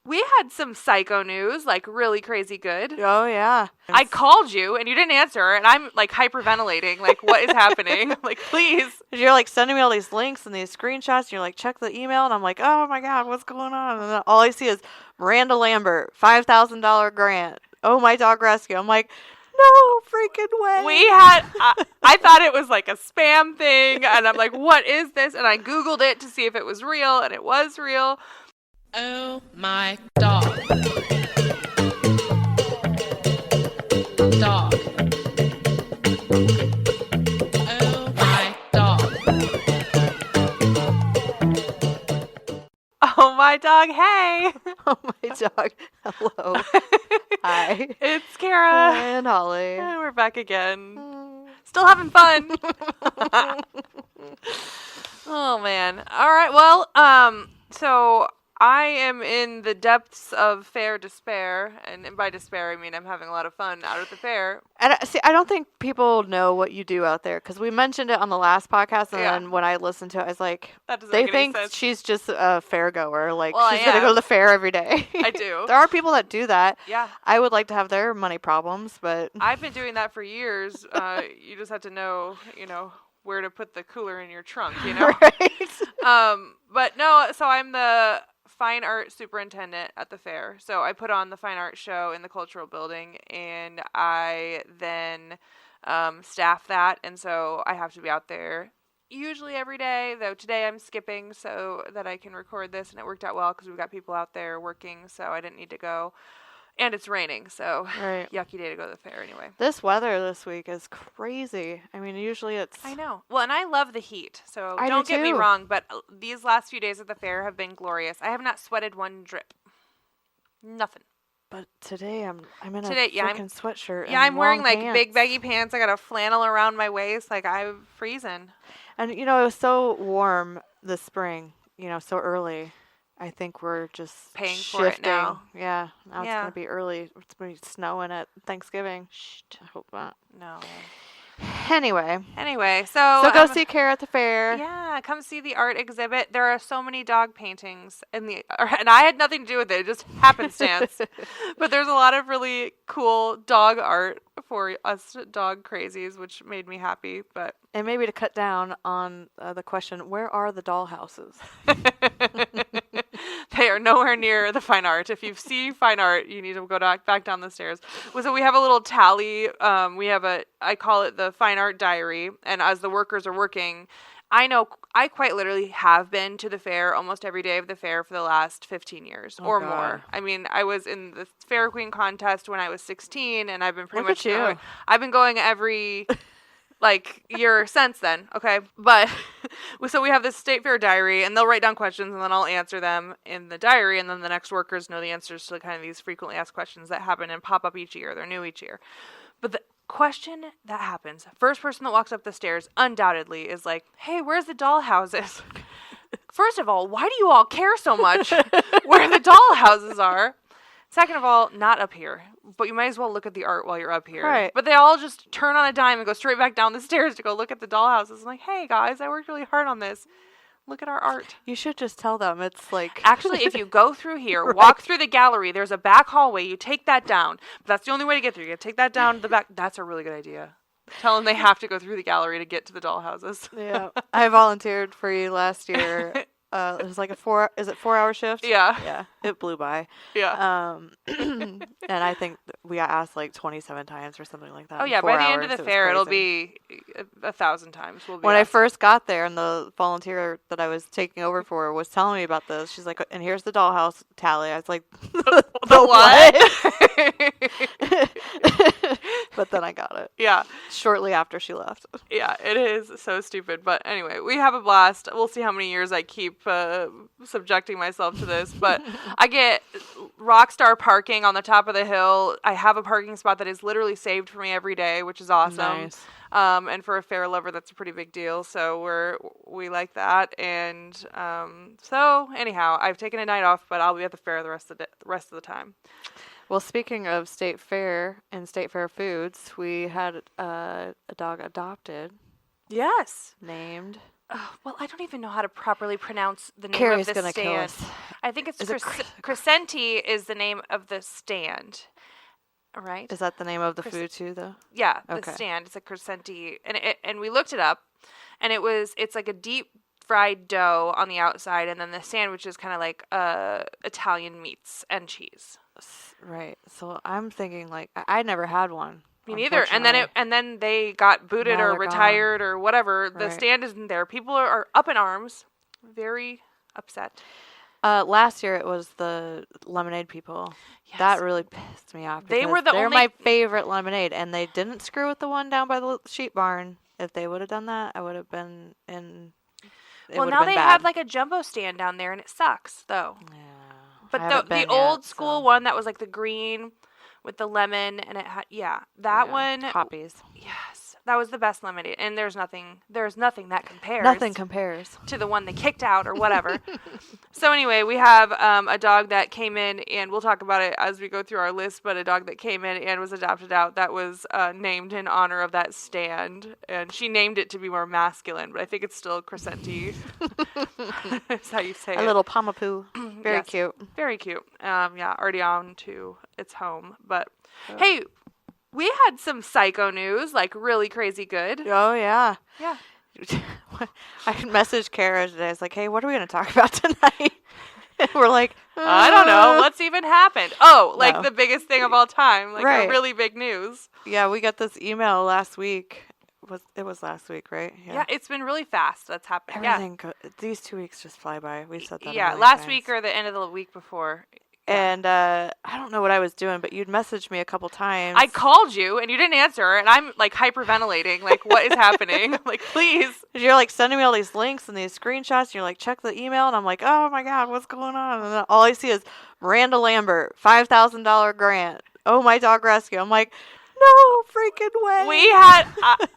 We had some psycho news, like really crazy good. Oh, yeah. I called you and you didn't answer, and I'm like hyperventilating. Like, what is happening? Like, please. You're like sending me all these links and these screenshots, and you're like, check the email, and I'm like, oh my God, what's going on? And then all I see is Miranda Lambert, $5,000 grant. Oh, my dog rescue. I'm like, no freaking way. We had, I thought it was like a spam thing, and I'm like, what is this? And I Googled it to see if it was real, and it was real. Oh my dog. Dog. Oh my dog. Oh, my dog, hey. Oh, my dog. Hello. Hi. It's Kara. And Holly. And we're back again. Still having fun. Oh, man. All right, well, so I am in the depths of fair despair, and by despair I mean I'm having a lot of fun out at the fair. And I don't think people know what you do out there, because we mentioned it on the last podcast, and then when I listened to it, I was like, they think she's just a fair goer. Like, she's going to go to the fair every day. I do. There are people that do that. Yeah. I would like to have their money problems, but I've been doing that for years. You just have to know, where to put the cooler in your trunk, Right. But no, so I'm the fine art superintendent at the fair. So I put on the fine art show in the cultural building, and I then staff that. And so I have to be out there usually every day, though today I'm skipping so that I can record this, and it worked out well because we've got people out there working, so I didn't need to go. And it's raining, so yucky day to go to the fair anyway. This weather this week is crazy. I mean, usually it's... I know. Well, and I love the heat, so don't get me wrong, but these last few days at the fair have been glorious. I have not sweated one drip. Nothing. But today I'm in a freaking sweatshirt. Yeah, I'm wearing like big baggy pants. I got a flannel around my waist. Like, I'm freezing. And, it was so warm this spring, so early. I think we're just paying shifting. For it now. Yeah, now it's going to be early. It's going to be snowing at Thanksgiving. I hope not. No. Anyway, so go see Kara at the fair. Yeah, come see the art exhibit. There are so many dog paintings and I had nothing to do with it, just happenstance. But there's a lot of really cool dog art for us dog crazies, which made me happy. But and maybe to cut down on the question, where are the doll houses? They are nowhere near the fine art. If you see fine art, you need to go back down the stairs. So we have a little tally. I call it the fine art diary. And as the workers are working, I know I quite literally have been to the fair almost every day of the fair for the last 15 years or more. I mean, I was in the Fair Queen contest when I was 16, and I've been pretty much going. I've been going every year since then, okay? But, so we have this state fair diary, and they'll write down questions, and then I'll answer them in the diary, and then the next workers know the answers to kind of these frequently asked questions that happen and pop up each year. They're new each year. But the question that happens, first person that walks up the stairs, undoubtedly, is like, hey, where's the doll houses? First of all, why do you all care so much where the doll houses are? Second of all, not up here. But you might as well look at the art while you're up here. Right. But they all just turn on a dime and go straight back down the stairs to go look at the dollhouses. I'm like, hey, guys, I worked really hard on this. Look at our art. You should just tell them. It's like... Actually, if you go through here, walk through the gallery, there's a back hallway. You take that down. But that's the only way to get through. You take that down to the back. That's a really good idea. Tell them they have to go through the gallery to get to the dollhouses. Yeah. I volunteered for you last year. It was like a 4-hour shift? Yeah. Yeah. It blew by. Yeah. And I think we got asked like 27 times or something like that. Oh, yeah. By the end of the fair, it'll be 1,000 times. When I first got there, and the volunteer that I was taking over for was telling me about this, she's like, and here's the dollhouse tally. I was like, the what? But then I got it. Yeah. Shortly after she left. Yeah, it is so stupid. But anyway, we have a blast. We'll see how many years I keep subjecting myself to this. But I get rock star parking on the top of the hill. I have a parking spot that is literally saved for me every day, which is awesome. Nice. And for a fair lover, that's a pretty big deal. So we like that. And so anyhow, I've taken a night off, but I'll be at the fair the rest of the time. Well, speaking of State Fair and State Fair foods, we had a dog adopted. Yes. Named well, I don't even know how to properly pronounce the name Carrie's of the gonna kill stand. us. I think it's Is it Crescenti is the name of the stand, right? Is that the name of the food too, though? Yeah, the Okay. stand. It's a Crescenti, and we looked it up, and it's like a deep fried dough on the outside, and then the sandwich is kind of like Italian meats and cheese. Right. So I'm thinking like I never had one. Me neither. And then they got booted Now or they're retired or whatever. The Right. stand isn't there. People are up in arms, very upset. Last year it was the lemonade people. Yes. That really pissed me off. They were because they're only- my favorite lemonade, and they didn't screw with the one down by the sheep barn. If they would have done that, I would have been in. Well, now they have like a jumbo stand down there, and it sucks though. Yeah, But I haven't the been old yet, school so- one that was like the green with the lemon, and it had that Yeah, one. Poppies. Yes, that was the best lemonade, and there's nothing that compares. Nothing compares. To the one they kicked out or whatever. So anyway, we have a dog that came in, and we'll talk about it as we go through our list, but a dog that came in and was adopted out that was named in honor of that stand, and she named it to be more masculine, but I think it's still Crescenti. That's how you say it. A little Pomapoo. Very Yes. cute. Very cute. Yeah, already on to its home. But hey, we had some psycho news, like really crazy good. Oh, yeah. Yeah. I messaged Kara today. I was like, hey, what are we going to talk about tonight? And we're like, I don't know. What's even happened? Oh, like No. the biggest thing of all time. Like Right. a really big news. Yeah, we got this email last week. It was last week, right? Yeah, it's been really fast. That's happened. Everything these 2 weeks just fly by. We said that. a Yeah, million last times. week or the end of the week before. And I don't know what I was doing, but you'd messaged me a couple times. I called you and you didn't answer, and I'm like hyperventilating. Like, what is happening? Like, please. You're like sending me all these links and these screenshots, and you're like, check the email, and I'm like, oh my god, what's going on? And then all I see is Miranda Lambert, $5,000 grant. Oh, my dog rescue. I'm like, no freaking way. We had,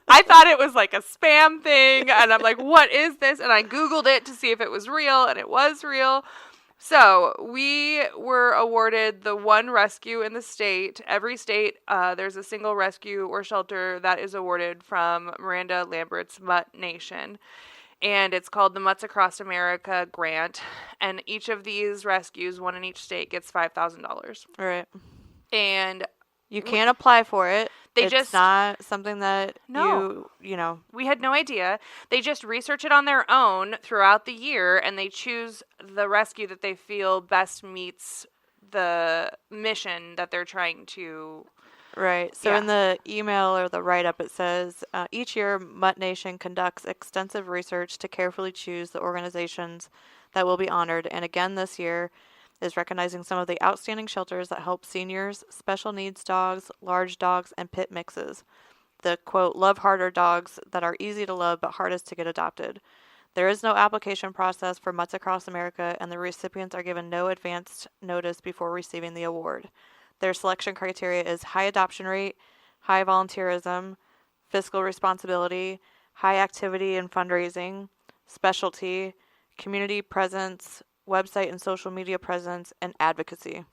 I thought it was like a spam thing, and I'm like, what is this? And I Googled it to see if it was real, and it was real. So we were awarded the one rescue in the state. Every state, there's a single rescue or shelter that is awarded from Miranda Lambert's Mutt Nation. And it's called the Mutts Across America grant. And each of these rescues, one in each state, gets $5,000. Right. And You can't apply for it. They It's just- not something that No. you know. we had no idea. They just research it on their own throughout the year, and they choose the rescue that they feel best meets the mission that they're trying to. Right. So Yeah. in the email or the write-up, it says, each year, Mutt Nation conducts extensive research to carefully choose the organizations that will be honored. And again this year is recognizing some of the outstanding shelters that help seniors, special needs dogs, large dogs, and pit mixes. The, quote, love harder dogs that are easy to love but hardest to get adopted. There is no application process for Mutts Across America, and the recipients are given no advanced notice before receiving the award. Their selection criteria is high adoption rate, high volunteerism, fiscal responsibility, high activity and fundraising, specialty, community presence, website and social media presence, and advocacy.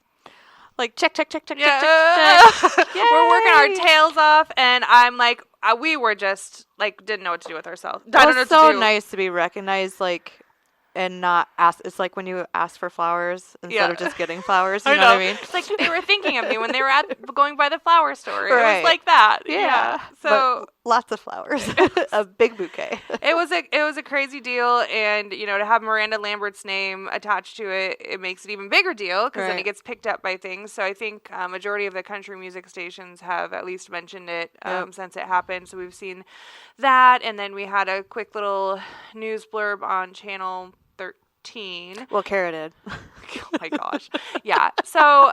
Like, check, check, check, check, check, check, check. We're working our Yay! tails off, and I'm like, we were just like, didn't know what to do with ourselves. I It don't know was what to so do. nice to be recognized, like, and not ask. It's like when you ask for flowers instead of Yeah. just getting flowers. You I know what I mean? It's like they were thinking of me when they were going by the flower store. It Right. was like that. Yeah. So But lots of flowers, a big bouquet. it was a crazy deal, and to have Miranda Lambert's name attached to it, it makes it even bigger deal because then Right. it gets picked up by things. So I think majority of the country music stations have at least mentioned it Yep. since it happened. So we've seen that, and then we had a quick little news blurb on Channel 13. Well, Kara did. Oh my gosh, yeah. So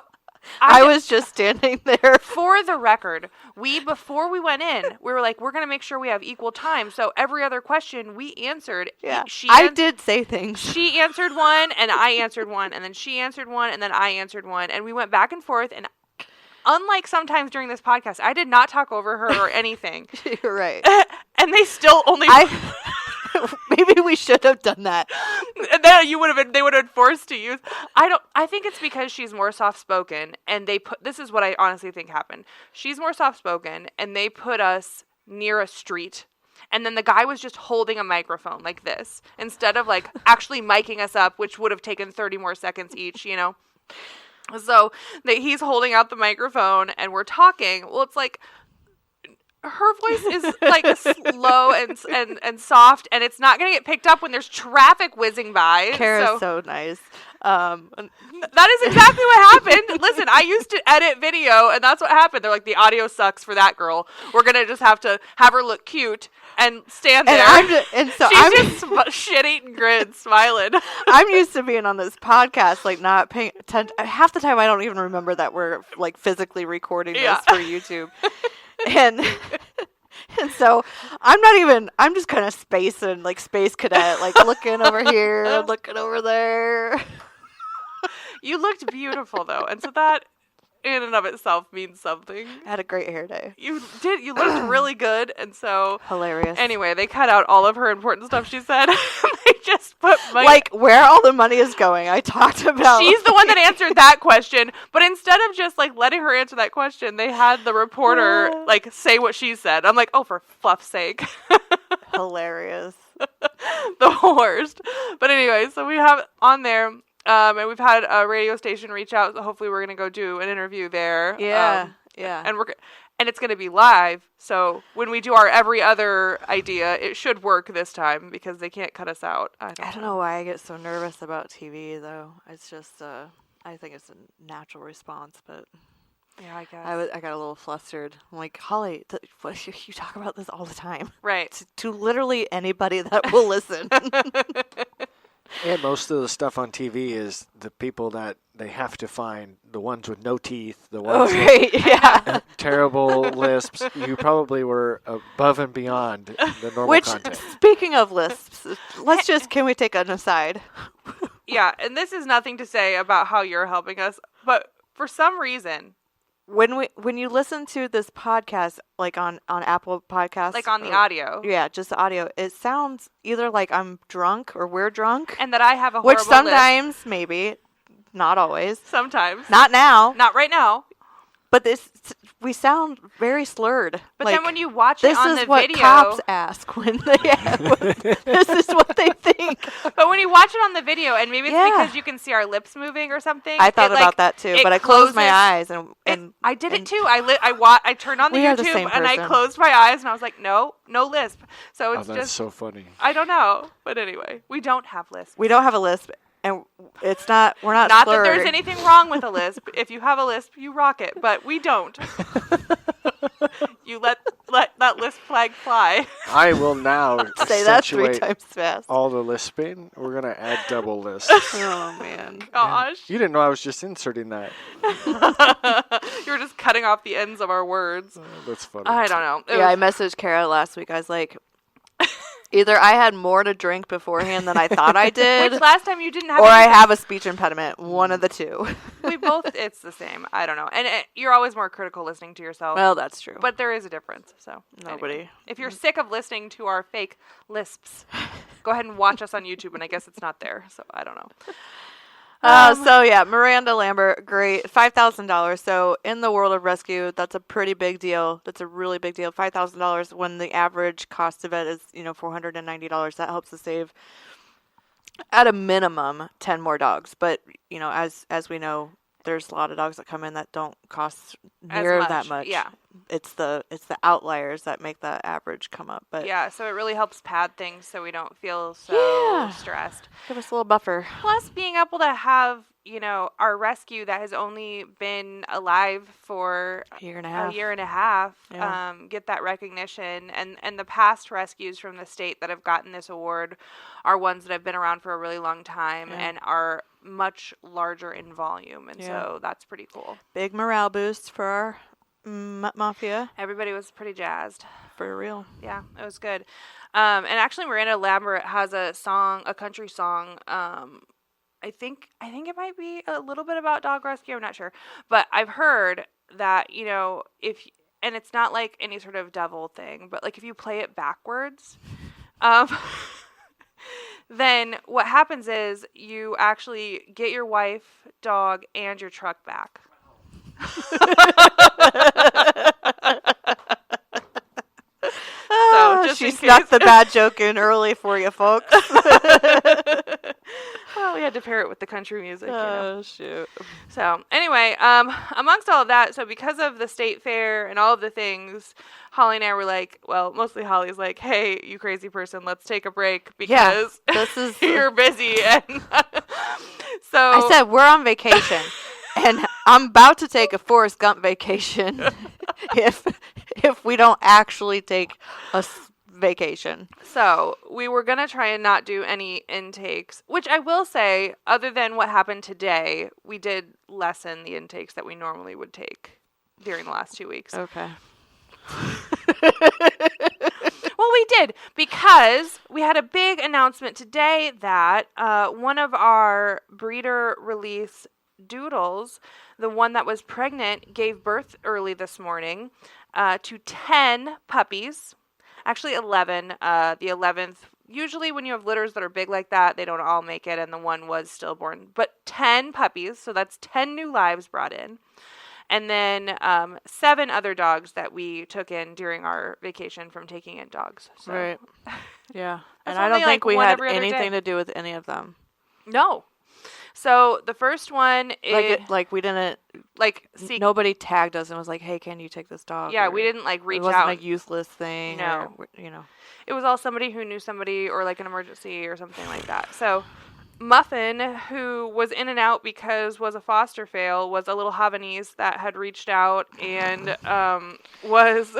I was just standing there. for the record, before we went in, we were like, we're gonna make sure we have equal time. So every other question we answered. Yeah, She I did say things. She answered one, and I answered one, and then she answered one, and then I answered one, and we went back and forth. And unlike sometimes during this podcast, I did not talk over her or anything. You're right. And they still only. Maybe we should have done that. And then they would have been forced to use. I think it's because she's more soft spoken, and this is what I honestly think happened. She's more soft spoken, and they put us near a street, And then the guy was just holding a microphone like this instead of like actually miking us up, which would have taken 30 more seconds each, you know? So he's holding out the microphone and we're talking. Well, it's like her voice is like slow and soft, and it's not going to get picked up when there's traffic whizzing by. Kara's so nice. That is exactly what happened. Listen, I used to edit video, and that's what happened. They're like, the audio sucks for that girl. We're going to just have her look cute and stand there. She's just shit-eating grin, smiling. I'm used to being on this podcast, like not paying attention. Half the time I don't even remember that we're like physically recording this for YouTube. And so I'm just kind of spacing, like Space Cadet, like looking over here, looking over there. You looked beautiful, though. And so that in and of itself means something. I had a great hair day. You did. You looked really good. And so. Hilarious. Anyway, they cut out all of her important stuff she said. They just put like where all the money is going. I talked about. She's the one that answered that question. But instead of just like letting her answer that question, they had the reporter like say what she said. I'm like, oh, for fluff's sake. Hilarious. The worst. But anyway, so we have on there. And we've had a radio station reach out. So hopefully, we're gonna go do an interview there. Yeah, and it's gonna be live. So when we do our every other idea, it should work this time because they can't cut us out. I don't know why I get so nervous about TV though. It's just I think it's a natural response, but. Yeah, I guess. I got a little flustered. I'm like, Holly, you talk about this all the time. Right. To literally anybody that will listen. And most of the stuff on TV is the people that they have to find, the ones with no teeth, the ones with terrible lisps. You probably were above and beyond the normal content. Speaking of lisps, can we take an aside? Yeah, and this is nothing to say about how you're helping us, but for some reason, when you listen to this podcast, like on Apple Podcasts, like on the audio, just the audio, it sounds either like I'm drunk or we're drunk, and that I have a horrible which sometimes maybe, not always, sometimes, not now, not right now. But we sound very slurred. But then when you watch it on the video... This is what cops ask when they... this is what they think. But when you watch it on the video, and maybe it's because you can see our lips moving or something. I thought about that too, but I closed my eyes. and I did it too. I turned on the YouTube and I closed my eyes and I was like, no lisp. So it's that's so funny. I don't know. But anyway, we don't have lisp. We don't have a lisp. And it's not, we're not Not slurred. that there's anything wrong with a lisp. If you have a lisp, you rock it. But we don't. You let that lisp flag fly. I will now say that 3 times fast. All the lisping. We're going to add double lisp. Oh, man. Gosh. You didn't know I was just inserting that. You were just cutting off the ends of our words. That's funny. I don't know. I messaged Kara last week. I was like... Either I had more to drink beforehand than I thought I did. Which last time you didn't have or anything. I have a speech impediment. One of the two. We both, it's the same. I don't know. And you're always more critical listening to yourself. Well, that's true. But there is a difference. So nobody. Anyway, if you're sick of listening to our fake lisps, go ahead and watch us on YouTube. And I guess it's not there. So I don't know. Miranda Lambert, great. $5,000. So in the world of rescue, that's a pretty big deal. That's a really big deal. $5,000 when the average cost of it is, $490. That helps to save, at a minimum, 10 more dogs. But, as we know, there's a lot of dogs that come in that don't cost near that much. Yeah. It's the outliers that make the average come up. But yeah, so it really helps pad things so we don't feel so stressed. Give us a little buffer. Plus being able to have, our rescue that has only been alive for a year and a half, get that recognition. And the past rescues from the state that have gotten this award are ones that have been around for a really long time and are much larger in volume. And so that's pretty cool. Big morale boost for our Mutt Mafia. Everybody was pretty jazzed. For real. Yeah, it was good. And actually Miranda Lambert has a country song. I think it might be a little bit about dog rescue. I'm not sure. But I've heard that, and it's not like any sort of devil thing, but like if you play it backwards, then what happens is you actually get your wife, dog, and your truck back. So She in snuck case. the bad joke in early for you, folks. Well, we had to pair it with the country music, you know. Oh, shoot. So anyway, amongst all of that, so because of the state fair and all of the things, Holly and I were like, well, mostly Holly's like, hey, you crazy person, let's take a break because this is you're busy. And so I said we're on vacation, and I'm about to take a Forrest Gump vacation if we don't actually take a vacation. So we were going to try and not do any intakes, which I will say, other than what happened today, we did lessen the intakes that we normally would take during the last 2 weeks. Okay. Well, we did because we had a big announcement today that one of our breeder release doodles, the one that was pregnant, gave birth early this morning to 10 puppies. Actually, 11. The 11th, usually when you have litters that are big like that, they don't all make it, and the one was stillborn. But 10 puppies, so that's 10 new lives brought in. And then 7 other dogs that we took in during our vacation from taking in dogs. So. Right. Yeah. That's And I don't only, think like, we one had every other anything day. to do with any of them. No. So the first one is Like we didn't. see. Nobody tagged us and was like, "Hey, can you take this dog?" Yeah, or we didn't reach it wasn't out. a useless thing. No. Or, you know. It was all somebody who knew somebody or like an emergency or something like that. So Muffin, who was in and out because was a foster fail, was a little Havanese that had reached out and was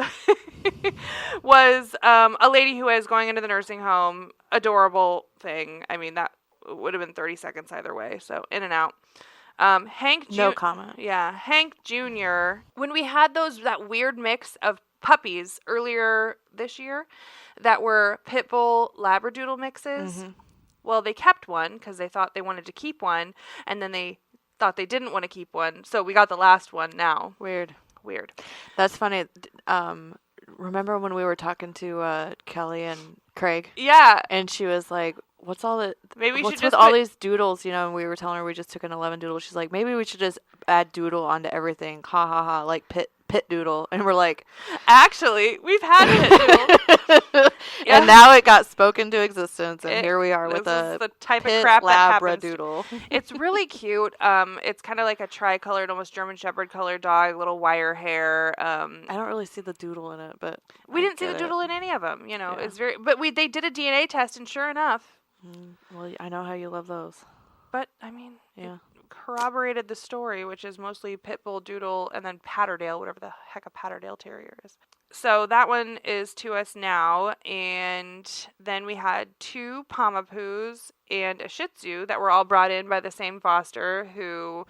a lady who is going into the nursing home. Adorable thing. I mean, that would have been 30 seconds either way. So in and out. Hank. No comment. Yeah, Hank Jr. When we had that weird mix of puppies earlier this year that were pit bull labradoodle mixes. Mm-hmm. Well, they kept one because they thought they wanted to keep one, and then they thought they didn't want to keep one. So we got the last one now. Weird. That's funny. Remember when we were talking to Kelly and Craig? Yeah. And she was like, "What's all the? Maybe we what's should with just all put- these doodles?" You know, and we were telling her we just took an 11 doodle. She's like, "Maybe we should just add doodle onto everything." Ha ha ha! Like pit doodle, and we're like, Actually, we've had pit doodle. Yeah. And now it got spoken to existence, and here we are This with is a the type pit of crap that happens. labradoodle. It's really cute. It's kind of like a tri-colored, almost German Shepherd colored dog, little wire hair. I don't really see the doodle in it, but We I didn't see get the it. doodle in any of them. You know, Yeah. it's very. But they did a DNA test, and sure enough. Well, I know how you love those. But I mean, Yeah. corroborated the story, which is mostly pit bull, doodle, and then Patterdale, whatever the heck a Patterdale Terrier is. So that one is to us now, and then we had 2 Pomapoos and a Shih Tzu that were all brought in by the same foster, who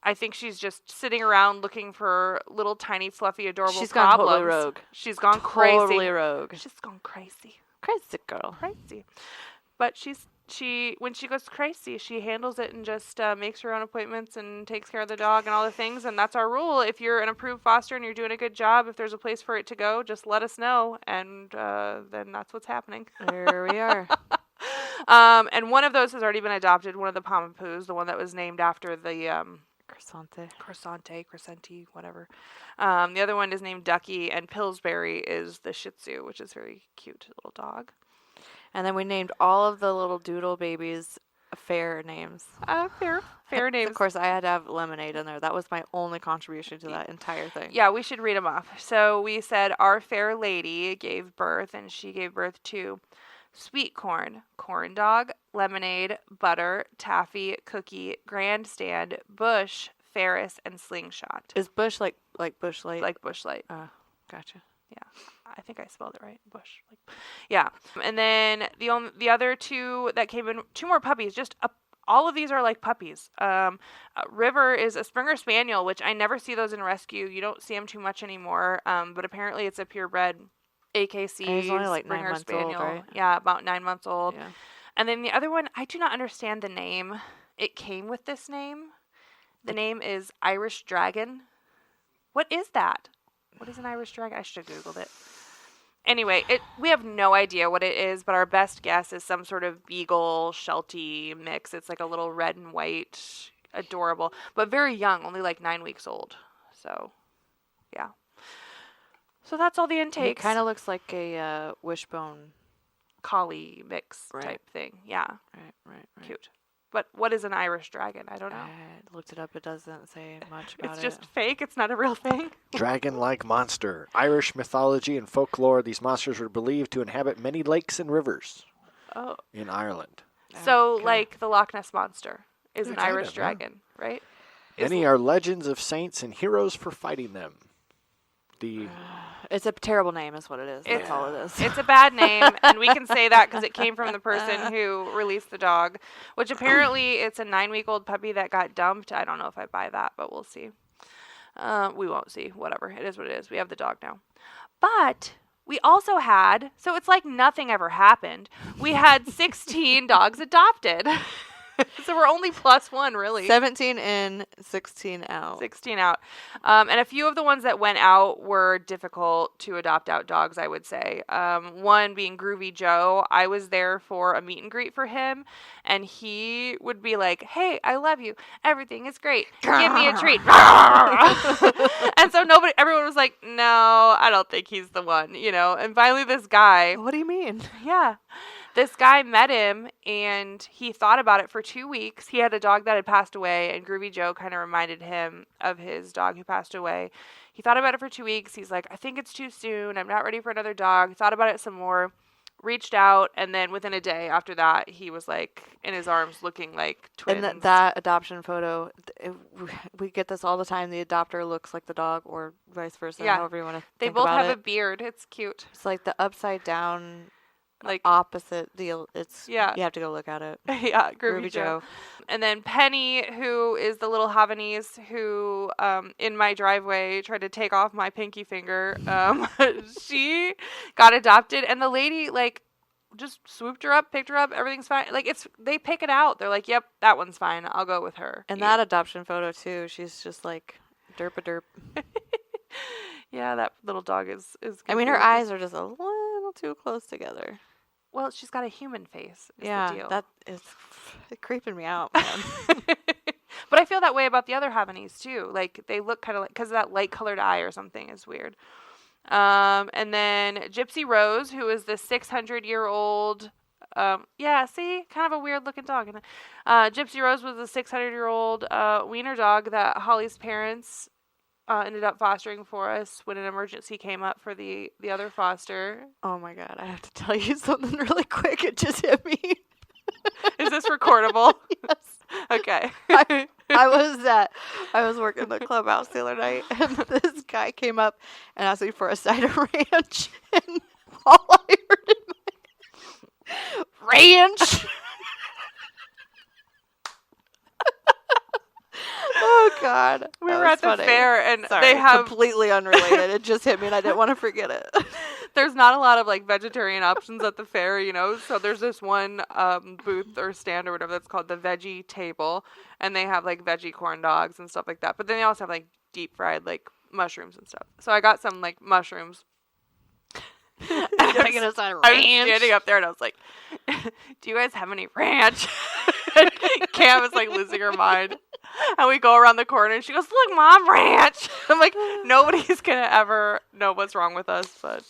I think she's just sitting around looking for little tiny fluffy adorable She's gone problems. totally rogue. She's gone Totally crazy. rogue. She's gone crazy. Crazy girl. Crazy. But when she goes crazy, she handles it and just makes her own appointments and takes care of the dog and all the things. And that's our rule. If you're an approved foster and you're doing a good job, if there's a place for it to go, just let us know. And then that's what's happening. There we are. And one of those has already been adopted, one of the Pomapoos, the one that was named after the Crescenti, whatever. The other one is named Ducky, and Pillsbury is the Shih Tzu, which is a very cute little dog. And then we named all of the little doodle babies fair names. Fair names. Of course, I had to have lemonade in there. That was my only contribution to that entire thing. Yeah, we should read them off. So we said our fair lady gave birth, and she gave birth to sweet corn, corn dog, lemonade, butter, taffy, cookie, grandstand, bush, Ferris, and slingshot. Is Bush like Bush Light? Like Bush Light. Gotcha. Yeah, I think I spelled it right. Bush. Yeah. And then the other 2 that came in, 2 more puppies. All of these are like puppies. River is a Springer Spaniel, which I never see those in rescue. You don't see them too much anymore. But apparently it's a purebred AKC And he's only like Springer 9 months Spaniel. old, right? Yeah, about 9 months old. Yeah. And then the other one, I do not understand the name. It came with this name. The name is Irish Dragon. What is that? What is an Irish Dragon? I should have Googled it. Anyway, we have no idea what it is, but our best guess is some sort of Beagle Sheltie mix. It's like a little red and white, adorable, but very young, only like 9 weeks old. So, yeah. So that's all the He intakes. kind of looks like a wishbone. Collie mix Right. type thing. Yeah. Right. Cute. But what is an Irish dragon? I don't know. I looked it up. It doesn't say much about It's it. just fake. It's not a real thing. Dragon-like monster. Irish mythology and folklore, these monsters were believed to inhabit many lakes and rivers Oh. in Ireland. So, Okay. like the Loch Ness Monster is Yeah, an kind Irish of, yeah. dragon, right? Many are legends of saints and heroes for fighting them. The It's a terrible name, is what it is. That's all it is. It's a bad name, and we can say that because it came from the person who released the dog, which apparently it's a 9-week-old puppy that got dumped. I don't know if I buy that, but we'll see. We won't see. Whatever. It is what it is. We have the dog now. But we also had, so it's like nothing ever happened. We had 16 dogs adopted. So we're only +1, really. 17 in, 16 out. 16 out. And a few of the ones that went out were difficult to adopt out dogs, I would say. One being Groovy Joe. I was there for a meet and greet for him, and he would be like, hey, I love you. Everything is great. Give me a treat. And so everyone was like, no, I don't think he's the one, you know. And finally this guy, What do you mean? yeah. This guy met him, and he thought about it for 2 weeks. He had a dog that had passed away, and Groovy Joe kind of reminded him of his dog who passed away. He thought about it for 2 weeks. He's like, I think it's too soon. I'm not ready for another dog. Thought about it some more, reached out, and then within a day after that, he was like in his arms looking like twins. And that adoption photo, we get this all the time. The adopter looks like the dog, or vice versa, Yeah. however you want to They think both about have it. a beard. It's cute. It's like the upside down, Like, opposite deal. It's Yeah. You have to go look at it. yeah, Groovy Groovy Joe. Joe. And then Penny, who is the little Havanese who, in my driveway, tried to take off my pinky finger. She got adopted, and the lady, like, just swooped her up, picked her up. Everything's fine. Like, they pick it out. They're like, yep, that one's fine. I'll go with her. And that adoption photo, too, she's just like derp-a-derp. Yeah, that little dog is I mean, her goofy. eyes are just a little too close together. Well, she's got a human face. Is Yeah, the deal. that is creeping me out, man. But I feel that way about the other Havanese too. Like they look kind of like, because of that light colored eye or something is weird. And then Gypsy Rose, who is the 600-year-old. Yeah, see, kind of a weird looking dog. Gypsy Rose was a 600-year-old wiener dog that Holly's parents ended up fostering for us when an emergency came up for the other foster. Oh my god, I have to tell you something really quick. It just hit me. Is this recordable? Yes. Okay. I was working the clubhouse the other night, and this guy came up and asked me for a side of ranch, and all I heard in my ranch. Oh God, We that were was at the funny. fair, and Sorry, they have completely unrelated. It just hit me, and I didn't want to forget it. there's not a lot of like vegetarian options at the fair, you know. So there's this one booth or stand or whatever that's called the veggie table, and they have like veggie corn dogs and stuff like that. But then they also have like deep fried like mushrooms and stuff. So I got some like mushrooms. Getting a side of I was ranch. standing up there and I was like, "Do you guys have any ranch?" And Cam is like losing her mind. And we go around the corner and she goes, "Look, Mom, ranch." I'm like, nobody's gonna ever know what's wrong with us but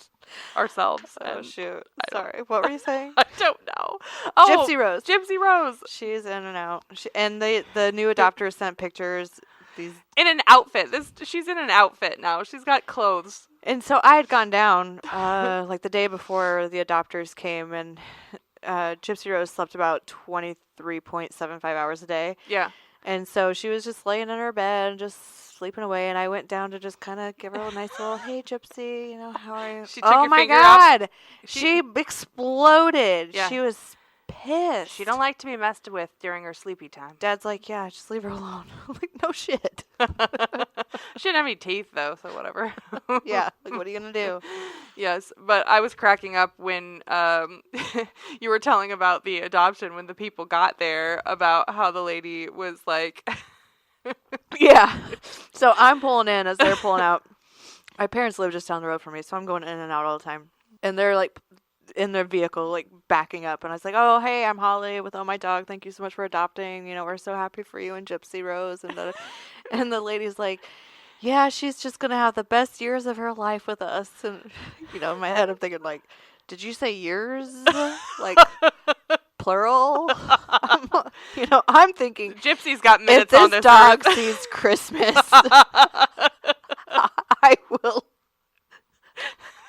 ourselves. Oh And shoot! I don't- Sorry, what were you saying? I don't know. Oh, Gypsy Rose. Gypsy Rose. She's in and out. And the new adopters sent pictures. These In an outfit. She's in an outfit now. She's got clothes. And so I had gone down like the day before the adopters came, and Gypsy Rose slept about 23.75 hours a day. Yeah. And so she was just laying in her bed and just sleeping away, and I went down to just kind of give her a nice little, "Hey, Gypsy, you know, how are you?" She took Oh your my finger off? God! She exploded. Yeah. She was pissed. She don't like to be messed with during her sleepy time. Dad's like, "Yeah, just leave her alone." I'm like, "No shit." She didn't have any teeth though, so whatever. Yeah, like, what are you gonna do? Yes, but I was cracking up when you were telling about the adoption when the people got there, about how the lady was like, Yeah. So I'm pulling in as they're pulling out. My parents live just down the road from me, so I'm going in and out all the time. And they're like in their vehicle, like backing up. And I was like, "Oh, hey, I'm Holly with Oh My Dog. Thank you so much for adopting. You know, we're so happy for you and Gypsy Rose." And the lady's like, yeah, she's just going to have the best years of her life with us. And, in my head, I'm thinking, like, did you say years? Like, plural? I'm thinking, Gypsy's got if minutes on this this dog earth. sees Christmas,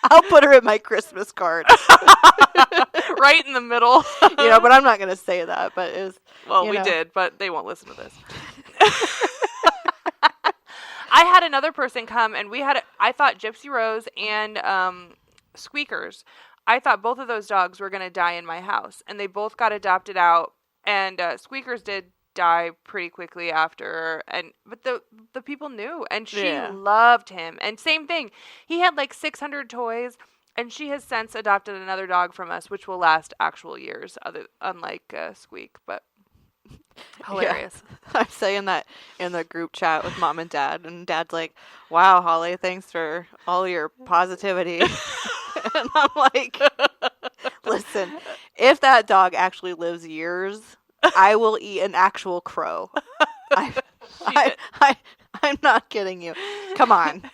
I'll put her in my Christmas card. Right in the middle. But I'm not going to say that. But it was, Well, we did, but they won't listen to this. I had another person come, and I thought Gypsy Rose and Squeakers, I thought both of those dogs were going to die in my house, and they both got adopted out, and Squeakers did die pretty quickly after, but the people knew, and she loved him. And same thing, he had like 600 toys, and she has since adopted another dog from us, which will last actual years, unlike Squeak, but hilarious. Yeah. I'm saying that in the group chat with Mom and Dad, and Dad's like, wow, Holly, thanks for all your positivity. And I'm like, listen, if that dog actually lives years, I will eat an actual crow. I'm not kidding you. Come on.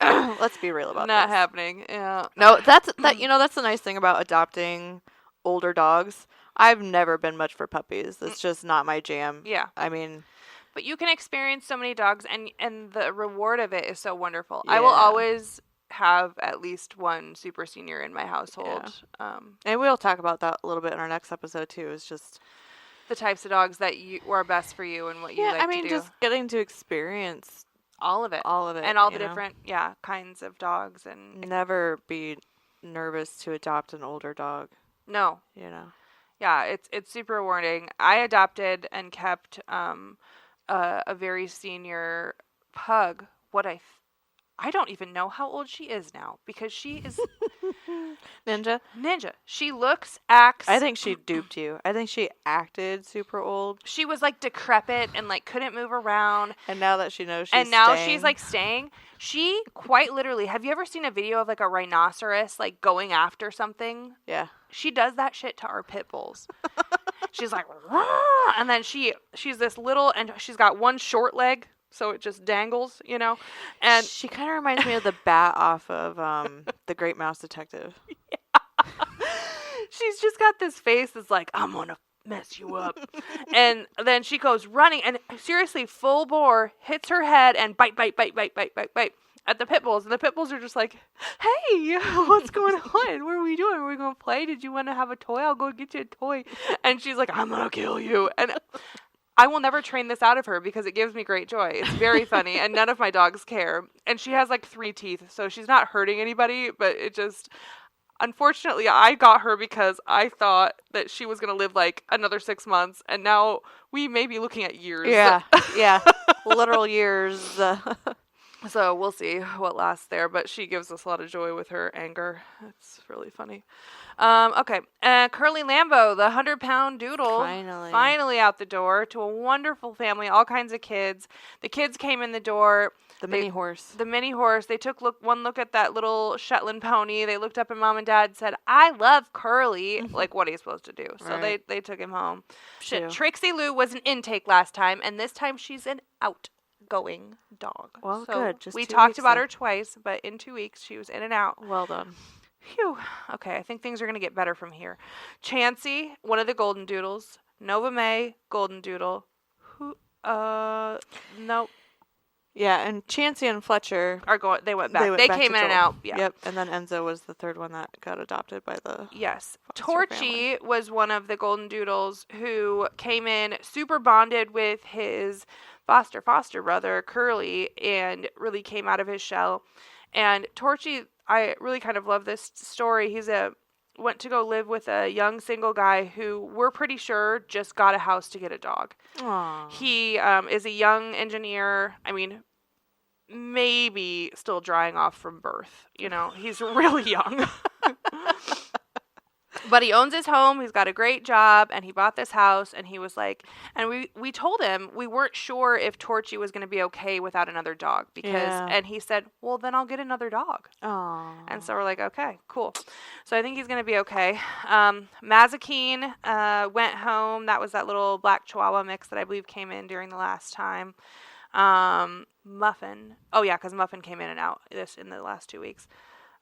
Let's be real about Not this. happening. Yeah. No, that's the nice thing about adopting older dogs. I've never been much for puppies. It's just not my jam. Yeah. I mean, but you can experience so many dogs, and the reward of it is so wonderful. I will always have at least one super senior in my household. Yeah. And we'll talk about that a little bit in our next episode too. It's just the types of dogs that are best for you and what you like to do. just getting to experience all of it, and all the different kinds of dogs, and never be nervous to adopt an older dog. No, yeah, it's super rewarding. I adopted and kept a very senior pug. I don't even know how old she is now, because she is Ninja. She acts. I think she duped you. I think she acted super old. She was like decrepit and like couldn't move around. And now that she knows she's like staying. She quite literally. Have you ever seen a video of like a rhinoceros like going after something? Yeah. She does that shit to our pit bulls. She's like, "Rah!" And then she's this little, and she's got one short leg. So it just dangles, and she kind of reminds me of the bat off of The Great Mouse Detective. Yeah. She's just got this face that's like, I'm gonna mess you up. And then she goes running, and seriously, full bore, hits her head and bite at the pit bulls. And the pit bulls are just like, hey, what's going on? What are we doing? Are we going to play? Did you want to have a toy? I'll go get you a toy. And she's like, I'm gonna kill you. And I will never train this out of her because it gives me great joy. It's very funny, and none of my dogs care. And she has like 3 teeth, so she's not hurting anybody, but it just, unfortunately, I got her because I thought that she was going to live like another 6 months, and now we may be looking at years. Yeah, literal years. So we'll see what lasts there, but she gives us a lot of joy with her anger. It's really funny. Okay. Curly Lambo, the 100-pound doodle, finally out the door to a wonderful family, all kinds of kids. The kids came in the door. The mini horse. They took one look at that little Shetland pony. They looked up at Mom and Dad and said, I love Curly. Like, what are you supposed to do? So they took him home. Trixie Lou was an intake last time, and this time she's an outgoing dog. Well, so good. Just we 2 talked weeks about then. her twice, but in 2 weeks she was in and out. Well done. Phew. Okay, I think things are going to get better from here. Chansey, one of the Golden Doodles. Nova May, Golden Doodle. Nope. Yeah, and Chansey and Fletcher They went back. They came in and out. Yeah. Yep. And then Enzo was the third one that got adopted by the Yes. foster Torchy was one of the Golden Doodles who came in super bonded with his foster brother, Curly, and really came out of his shell. And Torchy, I really kind of love this story. Went to go live with a young single guy who we're pretty sure just got a house to get a dog. Aww. He is a young engineer. I mean, maybe still drying off from birth. He's really young. But he owns his home. He's got a great job, and he bought this house. And he was like, and we told him we weren't sure if Torchy was going to be okay without another dog and he said, well, then I'll get another dog. Aww. And so we're like, okay, cool. So I think he's going to be okay. Mazakine went home. That was that little black Chihuahua mix that I believe came in during the last time. Muffin. Oh yeah, because Muffin came in and out in the last 2 weeks.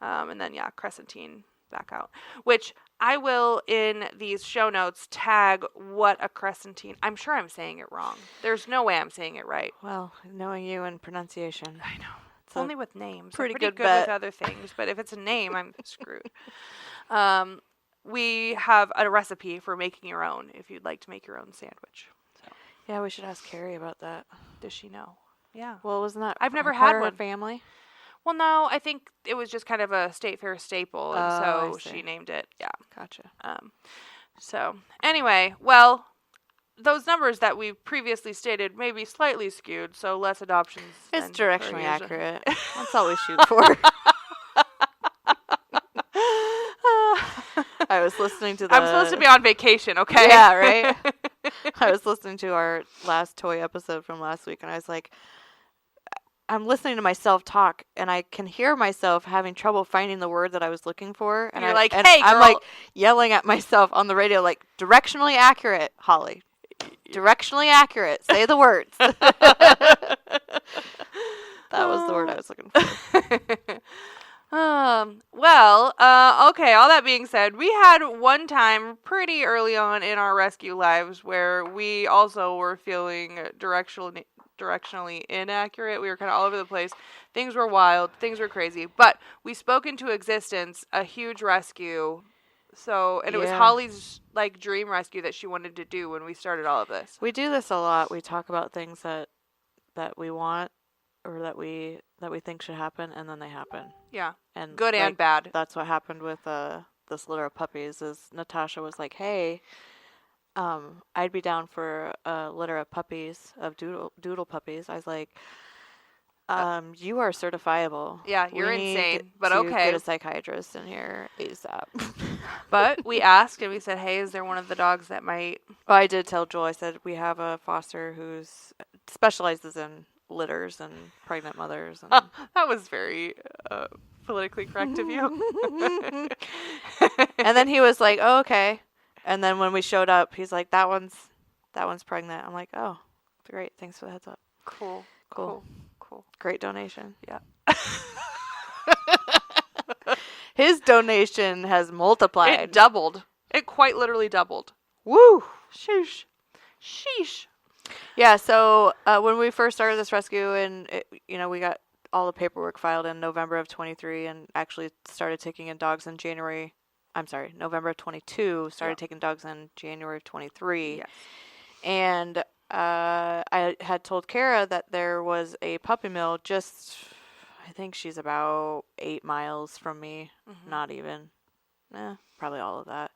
And then Crescentine back out. Which I will in these show notes tag what a Crescentine. I'm sure I'm saying it wrong. There's no way I'm saying it right. Well, knowing you and pronunciation. I know. It's only with names. Pretty I'm pretty good good bet. with other things, but if it's a name, I'm screwed. We have a recipe for making your own if you'd like to make your own sandwich. So, Yeah, we should ask Carrie about that. does she know? Yeah. Well, wasn't that I've never part had of her one. family? Well, no, I think it was just kind of a State Fair staple, and Oh, so I see. she named it. Yeah. Gotcha. So anyway, well, those numbers that we previously stated may be slightly skewed, so less adoptions. It's than directionally per usual. accurate. That's all we shoot for. I was listening to the... I'm supposed to be on vacation, okay? Yeah, right? I was listening to our last toy episode from last week, and I was like, I'm listening to myself talk, and I can hear myself having trouble finding the word that I was looking for. And You're I, like, and "Hey, I'm girl." like yelling at myself on the radio, like, directionally accurate, Holly. Directionally accurate. Say the words. That was the word I was looking for. Okay, all that being said, we had one time pretty early on in our rescue lives where we also were feeling directionally inaccurate. We were kind of all over the place. Things were wild. Things were crazy. But we spoke into existence a huge rescue. And it was Yeah. Holly's like dream rescue that she wanted to do when we started all of this. We do this a lot. We talk about things that we want or that we think should happen, and then they happen. Yeah. And Good and bad. That's what happened with this litter of puppies. Is Natasha was like, "Hey, I'd be down for a litter of puppies, of doodle puppies." I was like, "You are certifiable. Yeah, We you're need insane, but to okay." Get a psychiatrist in here ASAP. But we asked and we said, "Hey, is there one of the dogs that might?" Well, I did tell Joel. I said we have a foster who's specializes in litters and pregnant mothers. And That was very politically correct of you. And then he was like, "Oh, okay." And then when we showed up, he's like, "That one's pregnant." I'm like, "Oh, great. Thanks for the heads up. Cool. Great donation." Yeah. His donation has multiplied. It doubled. It quite literally doubled. Woo! Sheesh. Yeah, so when we first started this rescue, and we got all the paperwork filed in November of 23 and actually started taking in dogs in November of 22, started taking dogs in January of 23. Yes. And I had told Kara that there was a puppy mill just, I think she's about 8 miles from me. Mm-hmm. Not even. Probably all of that.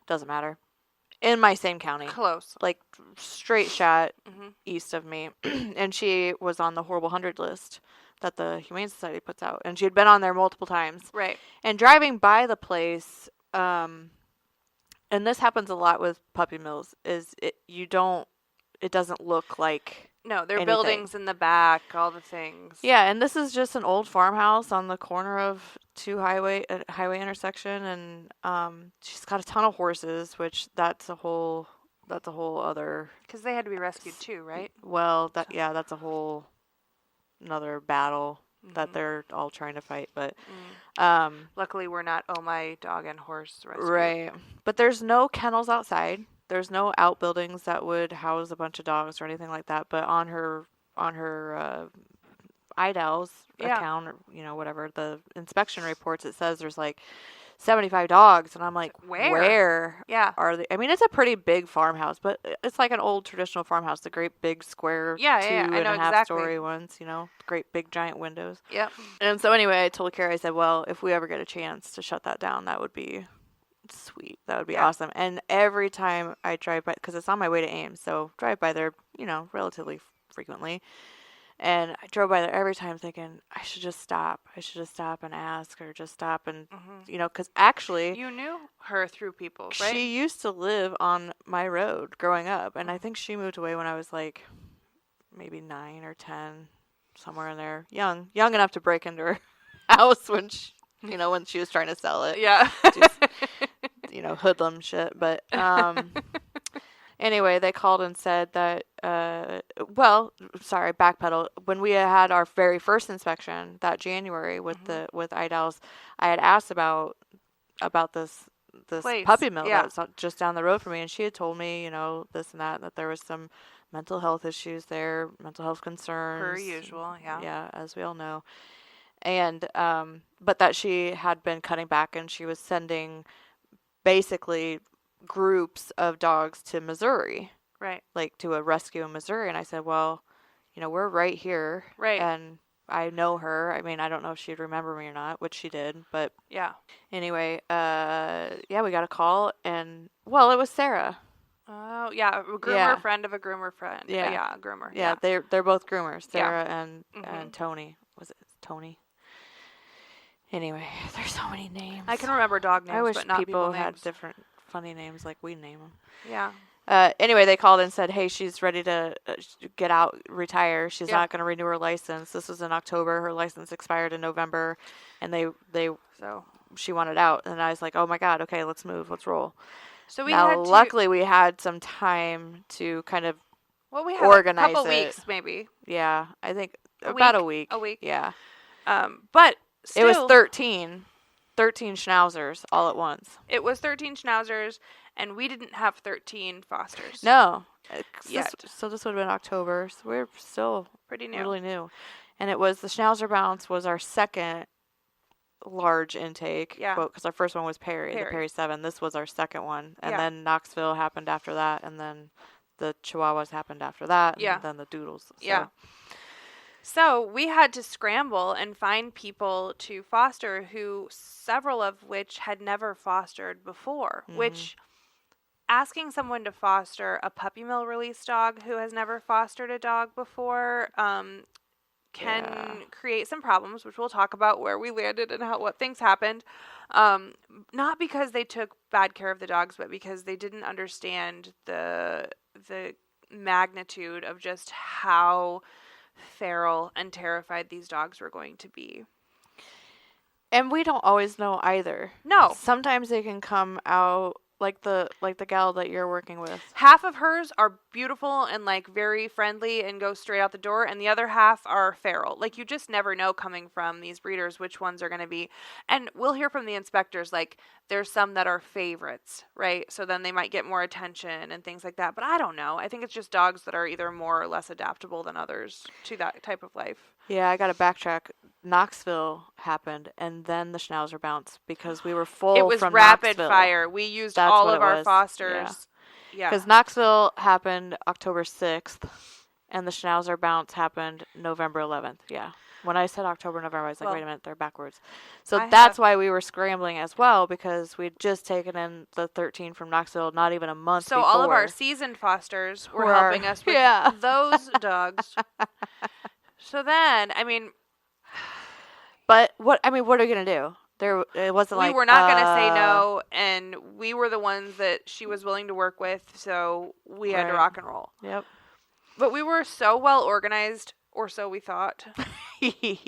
Doesn't matter. In my same county. Close. Like straight shot Mm-hmm. east of me. And she was on the Horrible 100 list that the Humane Society puts out. And she had been on there multiple times. Right. And driving by the place, and this happens a lot with puppy mills, is it doesn't look like No, there are anything. buildings in the back, all the things. Yeah, and this is just an old farmhouse on the corner of two highway intersection, and she's got a ton of horses, which that's a whole other. Because they had to be rescued too, right? Well, that's a whole another battle that they're all trying to fight, but Luckily, we're not my dog and horse rescue. right. But there's no kennels outside. There's no outbuildings that would house a bunch of dogs or anything like that. But on her IDAL's account, or whatever, the inspection reports, it says there's like 75 dogs, and I'm like, where Yeah. are they? I mean, it's a pretty big farmhouse, but it's like an old traditional farmhouse, the great big square Yeah, two yeah, I and know a half exactly. story ones, great big giant windows. Yep. And so anyway, I told Carrie, I said, well, if we ever get a chance to shut that down, that would be sweet. That would be awesome. And every time I drive by, because it's on my way to Ames, so drive by there, relatively frequently. And I drove by there every time thinking, I should just stop. I should just stop and ask, or just stop and, because actually... You knew her through people, right? She used to live on my road growing up, and I think she moved away when I was like maybe 9 or 10, somewhere in there. Young enough to break into her house when she, when she was trying to sell it. Yeah. Just, hoodlum shit. But Anyway, they called and said that, backpedal. When we had our very first inspection that January with with Idell's, I had asked about this Place. puppy mill Yeah. that's just down the road from me, and she had told me, you know, this and that there was some mental health issues there, mental health concerns. Per usual, yeah. Yeah, as we all know. And, but that she had been cutting back, and she was sending basically groups of dogs to Missouri, Right. like to a rescue in Missouri. And I said, well, you know, we're right here. Right. And I know her. I mean, I don't know if she'd remember me or not, which she did. But Yeah. anyway, yeah, we got a call, and, well, it was Sarah. Oh, yeah. A groomer Yeah. friend of a groomer friend. Yeah. Yeah, a groomer. Yeah, they're both groomers, Yeah. Sarah and Mhm. Tony. Was it Tony? Anyway, there's so many names. I can remember dog names, I wish but not people had names. different funny names like we name them. Yeah. Anyway, they called and said, hey, she's ready to get out, retire. She's Yeah. not going to renew her license. This was in October. Her license expired in November, and she wanted out. And I was like, oh my God, okay, let's move, let's roll. So we Now, had to, luckily, we had some time to kind of, we had organize a couple it. weeks maybe. yeah, I think A about week? a week. A week. Yeah. But still, It was 13 schnauzers all at once. It was 13 schnauzers, and we didn't have 13 fosters. No. Yet. So this would have been October. So we're still Pretty new. really new. And it was the Schnauzer Bounce was our second large intake. Yeah. Because our first one was Perry, the Perry. Perry 7. This was our second one. And Yeah. then Knoxville happened after that. And then the Chihuahuas happened after that. Yeah. And then the Doodles. So. Yeah. So we had to scramble and find people to foster several of which had never fostered before, which asking someone to foster a puppy mill release dog who has never fostered a dog before can create some problems, which we'll talk about where we landed and what things happened. Not because they took bad care of the dogs, but because they didn't understand the magnitude of just how feral and terrified these dogs were going to be. And we don't always know either. No. Sometimes they can come out like the gal that you're working with. Half of hers are beautiful and like very friendly and go straight out the door, and the other half are feral. Like you just never know coming from these breeders which ones are going to be. And we'll hear from the inspectors like there's some that are favorites, right? So then they might get more attention and things like that. But I don't know. I think it's just dogs that are either more or less adaptable than others to that type of life. Yeah, I got to backtrack. Knoxville happened, and then the Schnauzer Bounce, because we were full It was from rapid Knoxville. fire. We used That's all what of it our was. fosters. Yeah. Because Knoxville happened October 6th, and the Schnauzer Bounce happened November 11th. Yeah. When I said October, November, I was like, Well, wait a minute, they're backwards. So I that's have- why we were scrambling as well, because we'd just taken in the 13 from Knoxville not even a month So before. all of our seasoned fosters were Were- helping us with yeah. those dogs. So then, I mean, But what are you going to do? It wasn't we like... were not going to say no, and we were the ones that she was willing to work with, so we had to Right. rock and roll. Yep. But we were so well organized, or so we thought,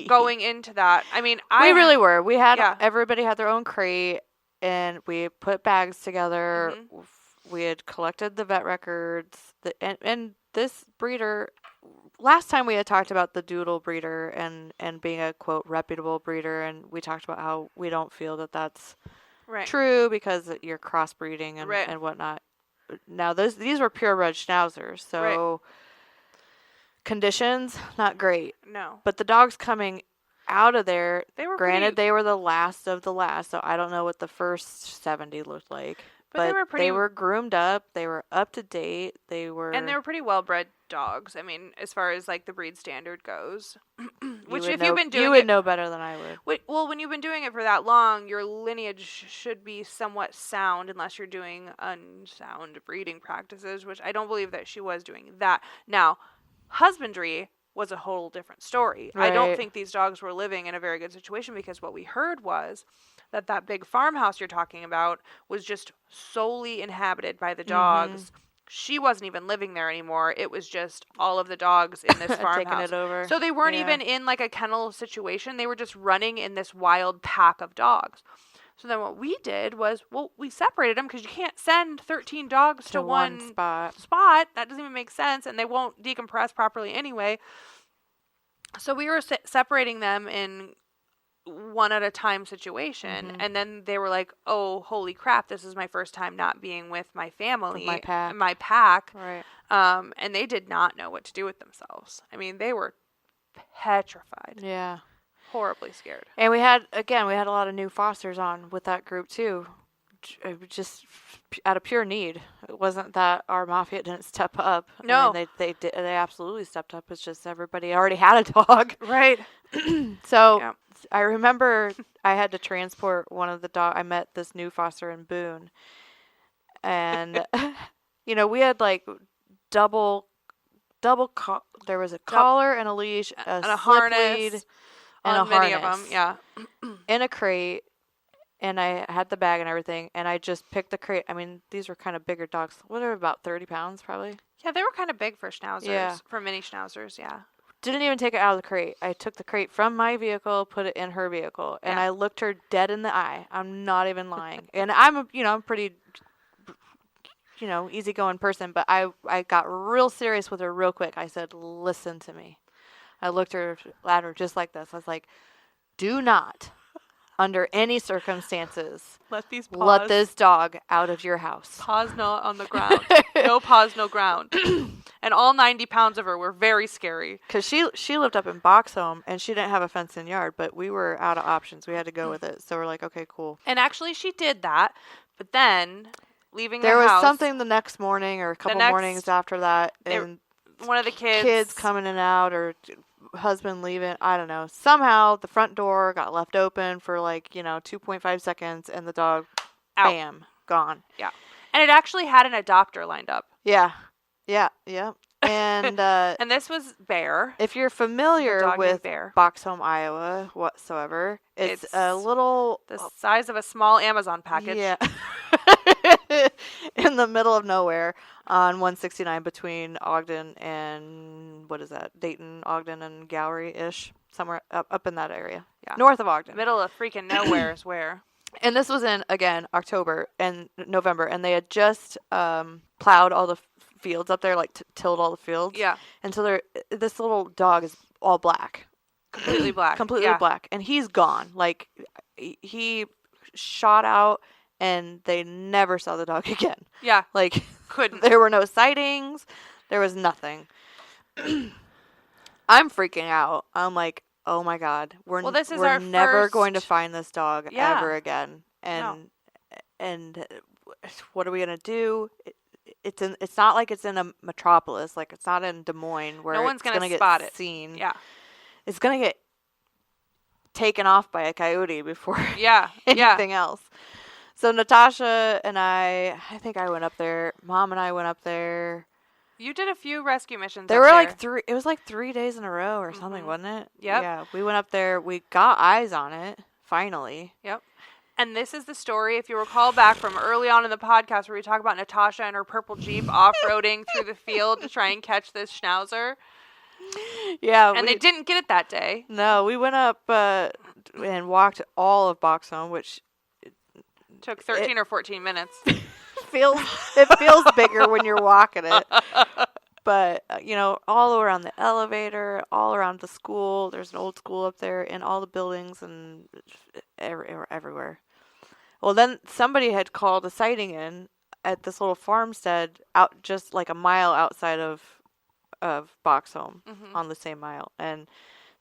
going into that. I mean, We really were. We had Yeah. everybody had their own crate, and we put bags together. Mhm. We had collected the vet records. And this breeder, last time we had talked about the Doodle breeder and being a quote reputable breeder, and we talked about how we don't feel that that's right. true because you're crossbreeding and Right. and whatnot. Now these were purebred schnauzers, so conditions not great. No, But the dogs coming out of there, they were granted, pretty, they were the last of the last, so I don't know what the first 70 looked like. But they were pretty- They were groomed up. They were up to date. They were... and they were pretty well bred dogs. I mean, as far as like the breed standard goes, which would if know, you've been doing you would it, know better than I would. well, when you've been doing it for that long, your lineage should be somewhat sound, unless you're doing unsound breeding practices, which I don't believe that she was doing that. Now, husbandry was a whole different story. I don't Right. think these dogs were living in a very good situation, because what we heard was that big farmhouse you're talking about was just solely inhabited by the dogs. She wasn't even living there anymore. It was just all of the dogs in this Taking farmhouse. it over. So they weren't Yeah. even in like a kennel situation. They were just running in this wild pack of dogs. So then what we did was, we separated them because you can't send 13 dogs to one spot. That doesn't even make sense, and they won't decompress properly anyway. So we were separating them in one at a time situation, and then they were like, oh, holy crap, this is my first time not being with my family, my pack. Right. And they did not know what to do with themselves. I mean, they were petrified. Yeah. Horribly scared. And we had a lot of new fosters on with that group too, just out of pure need. It wasn't that our mafia didn't step up. No, I mean, they absolutely stepped up. It's just everybody already had a dog, right? So yeah. I remember I had to transport one of the dog. I met this new foster in Boone, and we had like double. There was a collar and a leash, and a a slip harness. lead, and on a many harness, of them, yeah. in a crate, and I had the bag and everything, and I just picked the crate. I mean, these were kind of bigger dogs. What are about 30 pounds, probably? Yeah, they were kind of big for schnauzers. Yeah. For mini schnauzers, yeah. Didn't even take it out of the crate. I took the crate from my vehicle, put it in her vehicle, and I looked her dead in the eye. I'm not even lying. And I'm a pretty, easygoing person, but I got real serious with her real quick. I said, listen to me. I looked at her just like this. I was like, do not, under any circumstances, let this dog out of your house. Paws not on the ground. No paws, no ground. And all 90 pounds of her were very scary. Because she lived up in Boxholm, and she didn't have a fenced-in yard, but we were out of options. We had to go with it. So we're like, okay, cool. And actually, she did that. But then, leaving there the house... was something the next morning or a couple mornings after that, and one of the kids coming in and out, or husband leaving, I don't know. Somehow, the front door got left open for 2.5 seconds, and the dog, bam, gone. Yeah. And it actually had an adopter lined up. Yeah. Yeah. And and this was Bear. If you're familiar with Boxholm, Iowa, whatsoever, it's a little... the size of a small Amazon package. Yeah. In the middle of nowhere on 169 between Ogden and, what is that, Dayton, Ogden, and Gowrie-ish, somewhere up in that area. Yeah. North of Ogden. Middle of freaking nowhere is where. And this was in, again, October and November, and they had just plowed all the fields up there, tilled all the fields. Yeah. And so this little dog is all black. Completely black. Completely black. And he's gone. He shot out, and they never saw the dog again. Yeah. Couldn't. There were no sightings. There was nothing. I'm freaking out. I'm like, oh my God, we're never going to find this dog ever again. And what are we gonna do? It's not like it's in a metropolis, it's not in Des Moines where no one's gonna spot get it. Seen. Yeah, it's gonna get taken off by a coyote before anything else. So Natasha and I think I went up there. Mom and I went up there. You did a few rescue missions. There were three. It was 3 days in a row or something, wasn't it? Yep. Yeah. We went up there. We got eyes on it finally. Yep. And this is the story, if you recall back from early on in the podcast, where we talk about Natasha and her purple Jeep off-roading through the field to try and catch this Schnauzer. Yeah. And they didn't get it that day. No, we went up and walked all of Boxholm, which took 13 or 14 minutes. It feels bigger when you're walking it. But, all around the elevator, all around the school, there's an old school up there, and all the buildings and everywhere. Well, then somebody had called a sighting in at this little farmstead out just a mile outside of Boxholm, on the same mile. And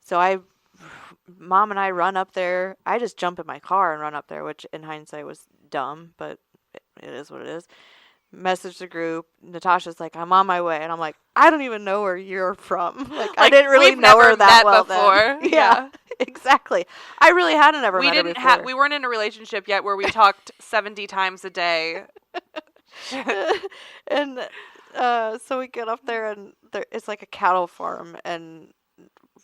so Mom and I run up there. I just jump in my car and run up there, which in hindsight was dumb, but it is what it is. Message the group. Natasha's like, I'm on my way. And I'm like, I don't even know where you're from. I didn't really know her that well before. Then. Yeah, exactly. I really hadn't ever met her before. We weren't in a relationship yet where we talked 70 times a day. And so we get up there, and it's like a cattle farm, and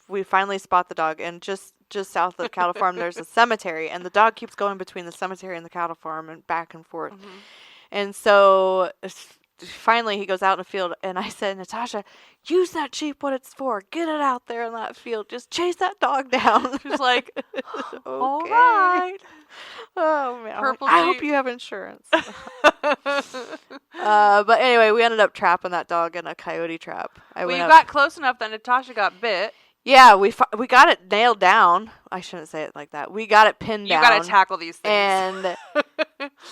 we finally spot the dog. And just south of the cattle farm, there's a cemetery, and the dog keeps going between the cemetery and the cattle farm and back and forth. Mm-hmm. And so finally he goes out in the field, and I said, Natasha, use that Jeep what it's for. Get it out there in that field. Just chase that dog down. She's like, all right. Oh man! Purple I hope Jeep. you have insurance. But anyway, we ended up trapping that dog in a coyote trap. Well, you got close enough that Natasha got bit. Yeah, we got it nailed down. I shouldn't say it like that. We got it pinned down. You got to tackle these things. And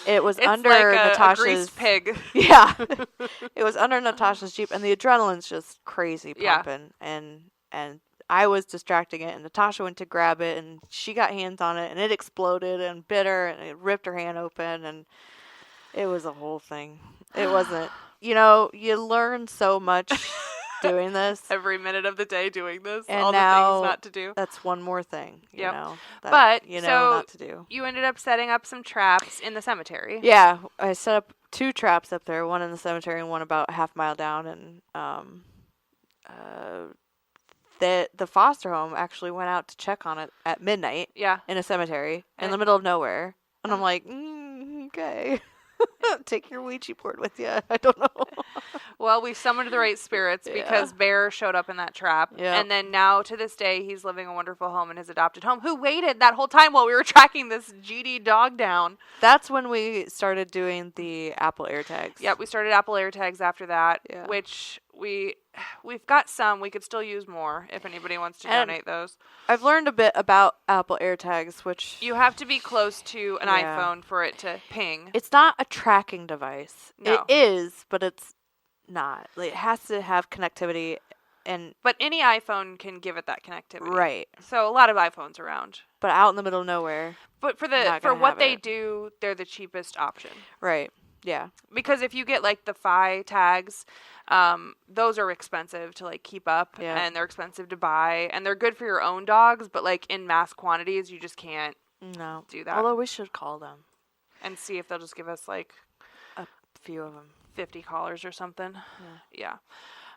it was it's under like Natasha's a greased pig. Yeah, it was under Natasha's Jeep, and the adrenaline's just crazy pumping. And I was distracting it, and Natasha went to grab it, and she got hands on it, and it exploded and bit her, and it ripped her hand open, and it was a whole thing. It wasn't, you learn so much doing this. Every minute of the day doing this. And all now the things not to do. That's one more thing, But, not to do. You ended up setting up some traps in the cemetery. Yeah, I set up 2 traps up there, one in the cemetery and one about a half mile down, and the foster home actually went out to check on it at midnight. Yeah. In a cemetery in the middle of nowhere, and I'm like, okay. Take your Ouija board with you. I don't know. Well, we summoned the right spirits because Bear showed up in that trap. Yeah. And then now to this day, he's living a wonderful home in his adopted home, who waited that whole time while we were tracking this GD dog down. That's when we started doing the Apple AirTags. Yeah, we started Apple AirTags after that, Yeah. which we've got some. We could still use more if anybody wants to donate those. I've learned a bit about Apple AirTags, which You have to be close to an iPhone for it to ping. it's not a tracking device. No. It is, but it's not. Like, it has to have connectivity, and But any iPhone can give it that connectivity. right. So a lot of iPhones around. But out in the middle of nowhere. But for Not for gonna what have they it. do, they're the cheapest option. Right. Yeah. Because if you get like the Fi tags, those are expensive to like keep up, Yeah. and they're expensive to buy, and they're good for your own dogs, but like in mass quantities, you just can't No. do that. Although we should call them. And see if they'll just give us like A few of them. 50 callers or something. Yeah.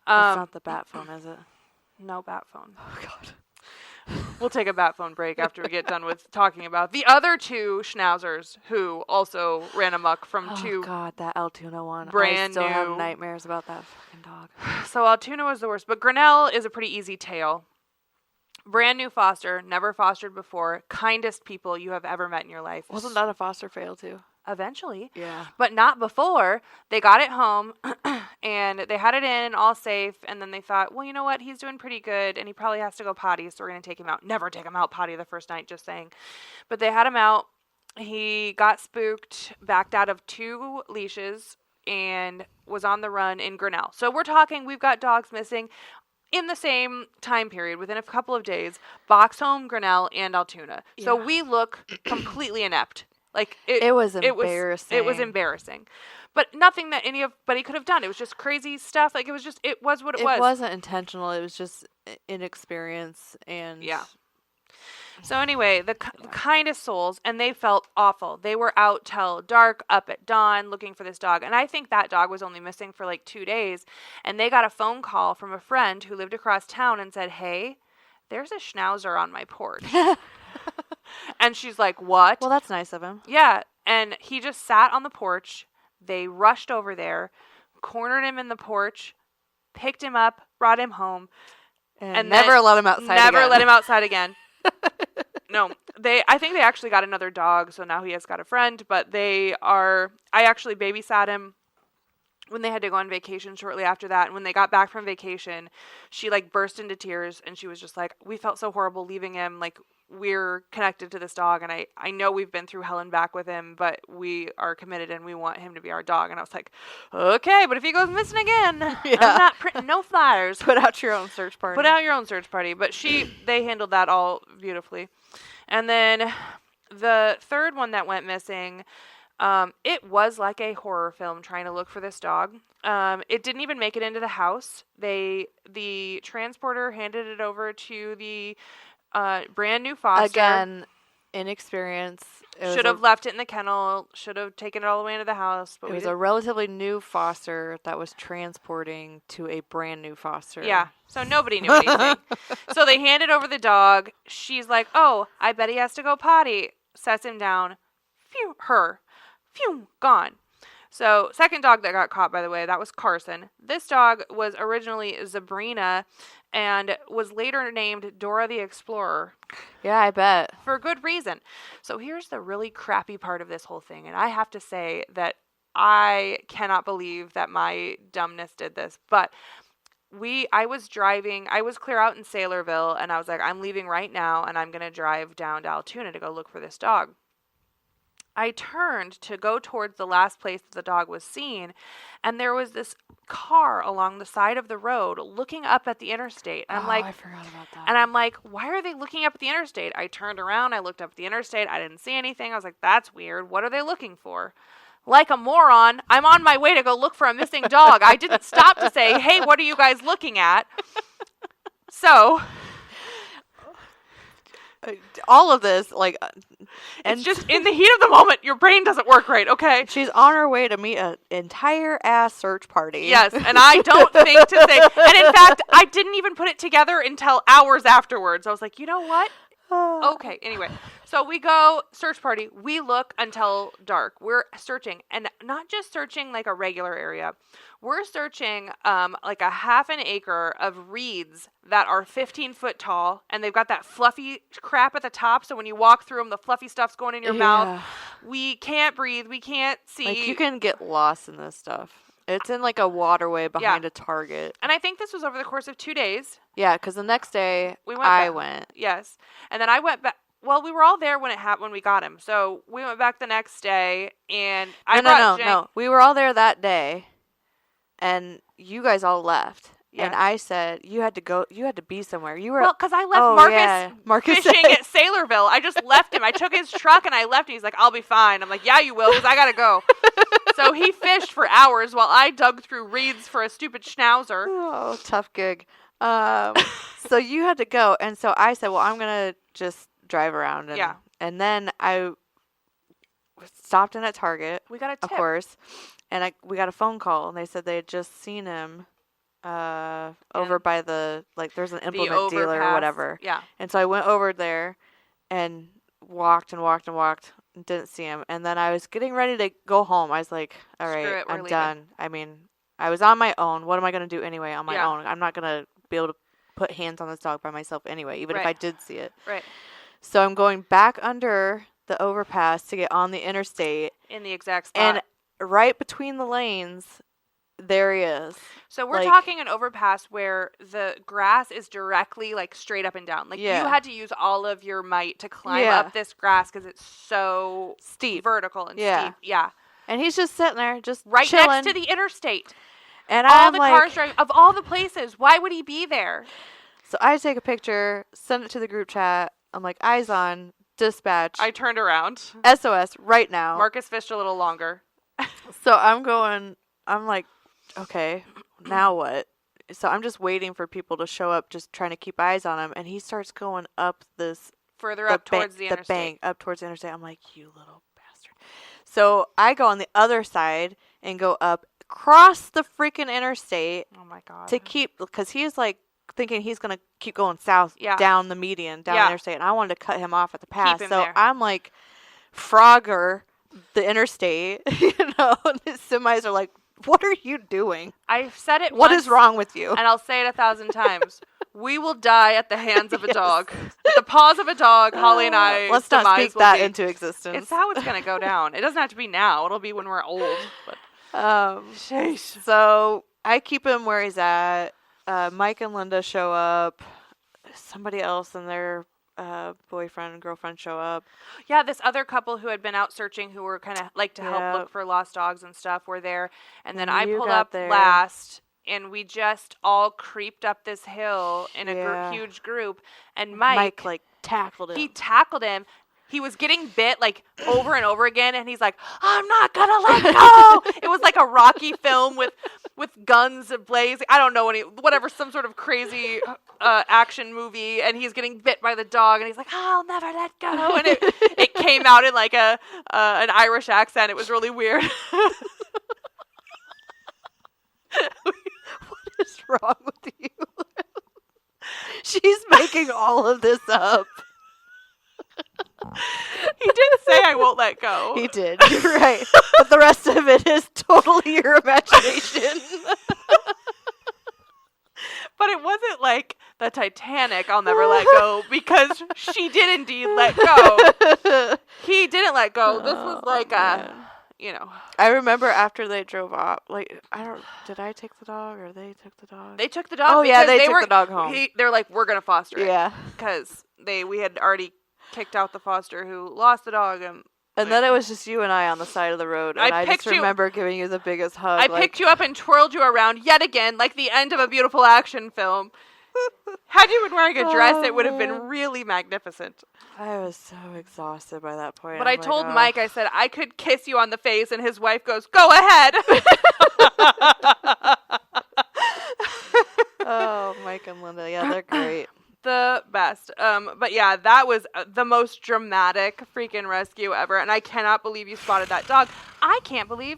That's not the bat phone, is it? No bat phone. Oh, God. We'll take a bat phone break after we get done with talking about the other 2 Schnauzers who also ran amok from 2. God, that Altoona one. I brand still have new- nightmares about that fucking dog. So Altoona was the worst, but Grinnell is a pretty easy tale. Brand new foster, never fostered before, kindest people you have ever met in your life. Wasn't that a foster fail, too? Eventually. Yeah. But not before. They got it home, and they had it in, all safe, and then they thought, well, you know what? He's doing pretty good, and he probably has to go potty, so we're going to take him out. Never take him out potty the first night, just saying. But they had him out. He got spooked, backed out of 2 leashes, and was on the run in Grinnell. So we're talking, we've got dogs missing in the same time period, within a couple of days, Box Home, Grinnell, and Altoona. So we look completely inept. Like It was embarrassing. It was embarrassing, but nothing that anybody could have done. It was just crazy stuff. Like it was what it was. It wasn't intentional. It was just inexperience and So anyway, the kindest souls, and they felt awful. They were out till dark, up at dawn, looking for this dog. And I think that dog was only missing for like 2 days. And they got a phone call from a friend who lived across town and said, hey, there's a Schnauzer on my porch. And she's like, what? Well, that's nice of him. Yeah. And he just sat on the porch. They rushed over there, cornered him in the porch, picked him up, brought him home. And never let him outside Never again. let him outside again. No, I think they actually got another dog, so now he has got a friend, but I actually babysat him when they had to go on vacation shortly after that. And when they got back from vacation, she like burst into tears, and she was just like, we felt so horrible leaving him. Like, we're connected to this dog, and I know we've been through hell and back with him, but we are committed and we want him to be our dog. And I was like, okay, but if he goes missing again, I'm not printing no flyers. Put out your own search party. Put out your own search party. But they handled that all beautifully. And then the third one that went missing, it was like a horror film trying to look for this dog. It didn't even make it into the house. The transporter handed it over to the brand new foster. Again, inexperience. Should have left it in the kennel. Should have taken it all the way into the house. But it was a relatively new foster that was transporting to a brand new foster. Yeah. So nobody knew anything. So they handed over the dog. She's like, oh, I bet he has to go potty. Sets him down. Phew, gone. So second dog that got caught, by the way, that was Carson. This dog was originally Sabrina, and was later named Dora the Explorer. Yeah, I bet. For good reason. So here's the really crappy part of this whole thing. And I have to say that I cannot believe that my dumbness did this. But I was clear out in Saylorville, and I was like, I'm leaving right now, and I'm going to drive down to Altoona to go look for this dog. I turned to go towards the last place that the dog was seen, and there was this car along the side of the road looking up at the interstate. And I forgot about that. And I'm like, why are they looking up at the interstate? I turned around, I looked up at the interstate, I didn't see anything. I was like, that's weird. What are they looking for? Like a moron, I'm on my way to go look for a missing dog. I didn't stop to say, hey, what are you guys looking at? So all of this, like, and it's just in the heat of the moment, your brain doesn't work right, okay? She's on her way to meet an entire ass search party. Yes, and I don't think to say, and in fact, I didn't even put it together until hours afterwards. I was like, you know what? Okay, anyway, so we go search party. We look until dark. We're searching, and not just searching like a regular area. We're searching like a half an acre of reeds that are 15 foot tall, and they've got that fluffy crap at the top, so when you walk through them, the fluffy stuff's going in your mouth. We can't breathe. We can't see. Like, you can get lost in this stuff. It's in like a waterway behind a Target. And I think this was over the course of 2 days. Yeah, because the next day I went. Yes. And then I went back. Well, we were all there when when we got him. So we went back the next day, and No. We were all there that day, and you guys all left. Yeah. And I said, you had to be somewhere. You were. Well, because I left Marcus fishing at Saylorville. I just left him. I took his truck and I left him. He's like, I'll be fine. I'm like, yeah, you will, because I got to go. So he fished for hours while I dug through reeds for a stupid Schnauzer. Oh, tough gig. So you had to go. And so I said, well, I'm going to just drive around. And then I stopped in at Target. We got a tip. Of course. And we got a phone call, and they said they had just seen him over by there's an implement dealer or whatever. Yeah. And so I went over there and walked and didn't see him. And then I was getting ready to go home. I was like, all right, I'm done. I mean, I was on my own. What am I going to do anyway on my own? I'm not going to be able to put hands on this dog by myself anyway, even if I did see it. Right. So I'm going back under the overpass to get on the interstate. In the exact spot. And right between the lanes, there he is. So we're talking an overpass where the grass is directly straight up and down. You had to use all of your might to climb up this grass because it's so steep, vertical and steep. Yeah. And he's just sitting there, just right chilling. next to the interstate. And all the cars driving. Of all the places, why would he be there? So I take a picture, send it to the group chat. I'm like, eyes on, dispatch. I turned around. SOS right now. Marcus fished a little longer. So I'm like, okay, now what? So I'm just waiting for people to show up, just trying to keep eyes on him. And he starts going up further up towards the interstate. The bank, up towards the interstate. I'm like, you little bastard. So I go on the other side and go up, cross the freaking interstate. Oh my God. Because he's thinking he's going to keep going south down the median, down the interstate. And I wanted to cut him off at the pass. So there. I'm like, Frogger the interstate, and his semis are like, what are you doing? I've said it What once, is wrong with you? And I'll say it 1,000 times. We will die at the hands of a dog. At the paws of a dog, Holly and I. Let's not speak that into existence. It's how it's going to go down. It doesn't have to be now. It'll be when we're old. But. So I keep him where he's at. Mike and Linda show up. Somebody else and their boyfriend and girlfriend show up. Yeah, this other couple who had been out searching, who were kind of to help look for lost dogs and stuff, were there. And then I pulled up last, and we just all creeped up this hill in a huge group. And Mike tackled him. He tackled him. He was getting bit over and over again, and he's like, I'm not gonna let go. It was like a Rocky film with guns blazing. I don't know some sort of crazy action movie, and he's getting bit by the dog, and he's like, I'll never let go. And it came out in an Irish accent. It was really weird. What is wrong with you? She's making all of this up. He did say I won't let go. He did. You're right. But the rest of it is totally your imagination. But it wasn't the Titanic, I'll never let go, because she did indeed let go. He didn't let go. This was like I remember after they drove off, like, did I take the dog or they took the dog? They took the dog. Oh, yeah, they took were, the dog home. They're like, we're going to foster it. Yeah. Because we had already kicked out the foster who lost the dog. And then it was just you and I on the side of the road, and I just remember giving you the biggest hug. I picked you up and twirled you around yet again, like the end of a beautiful action film. Had you been wearing a dress, it would have been really magnificent. I was so exhausted by that point. But I told Mike, I said, I could kiss you on the face, and his wife goes, go ahead. Oh, Mike and Linda. Yeah, they're great. The best. But yeah, that was the most dramatic freaking rescue ever, and I cannot believe you spotted that dog. I can't believe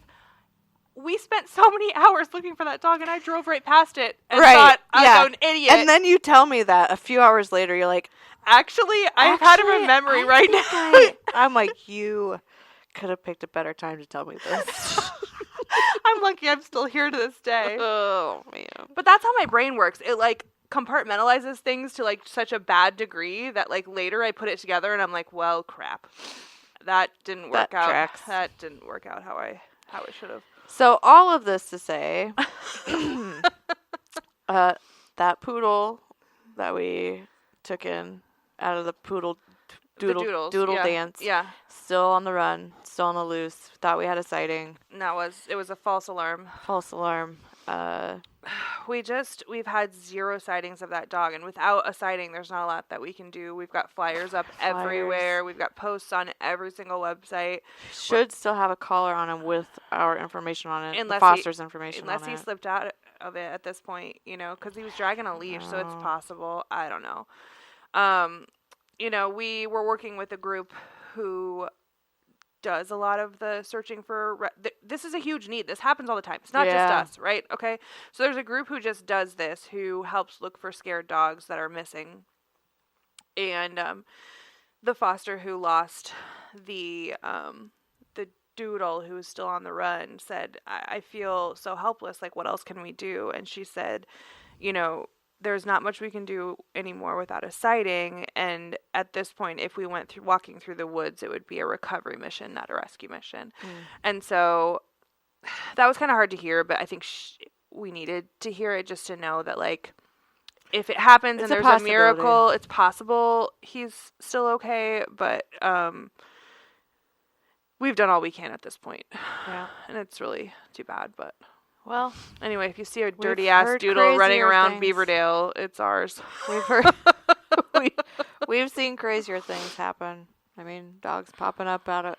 we spent so many hours looking for that dog, and I drove right past it and thought I was an idiot. And then you tell me that a few hours later, you're like, Actually, I've had a memory right now. I'm like, you could have picked a better time to tell me this. I'm lucky I'm still here to this day. Oh, man. But that's how my brain works. It, like, compartmentalizes things to, like, such a bad degree that, like, later I put it together and I'm like, well, crap. That didn't work out. Tracks. That didn't work out how it should have. So all of this to say, that poodle that we took in out of the poodle doodle dance, still on the run, still on the loose. Thought we had a sighting. No, it was a false alarm. False alarm. We've had 0 sightings of that dog, and without a sighting, there's not a lot that we can do. We've got flyers up everywhere. We've got posts on every single website. Should still have a collar on him with our information on it, the foster's information on it. Unless he slipped out of it at this point, because he was dragging a leash, so it's possible. I don't know. We were working with a group who does a lot of the searching for this is a huge need. This happens all the time. It's not just us, right? Okay. So there's a group who just does this, who helps look for scared dogs that are missing. And the foster who lost the doodle, who is still on the run, said, I feel so helpless. Like, what else can we do? And she said, there's not much we can do anymore without a sighting, and at this point, if we went through walking through the woods, it would be a recovery mission, not a rescue mission. And so that was kind of hard to hear, but I think we needed to hear it just to know that, like, if it happens and there's a miracle, it's possible he's still okay, but we've done all we can at this point. Yeah, and it's really too bad, but... Well, anyway, if you see a dirty-ass doodle running around Beaverdale, it's ours. We've heard... we've seen crazier things happen. I mean, dogs popping up out of,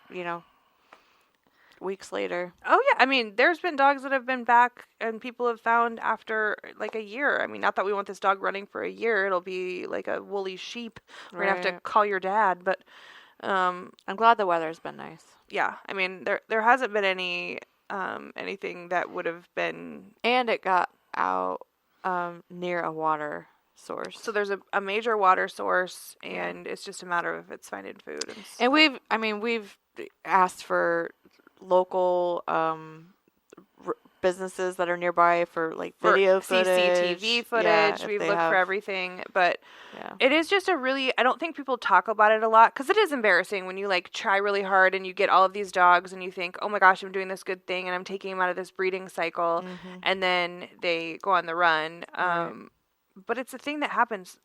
weeks later. Oh, yeah. I mean, there's been dogs that have been back and people have found after, like, a year. I mean, not that we want this dog running for a year. It'll be like a woolly sheep. We're going to have to call your dad, but... I'm glad the weather's been nice. Yeah. I mean, there hasn't been anything that would have been... And it got out near a water source. So there's a major water source, and it's just a matter of it's finding food. And we've asked for local businesses that are nearby for, like, video footage. CCTV footage. We've looked for everything, but it is just I don't think people talk about it a lot, because it is embarrassing when you, like, try really hard and you get all of these dogs and you think, oh my gosh, I'm doing this good thing and I'm taking them out of this breeding cycle, and then they go on the run. But it's a thing that happens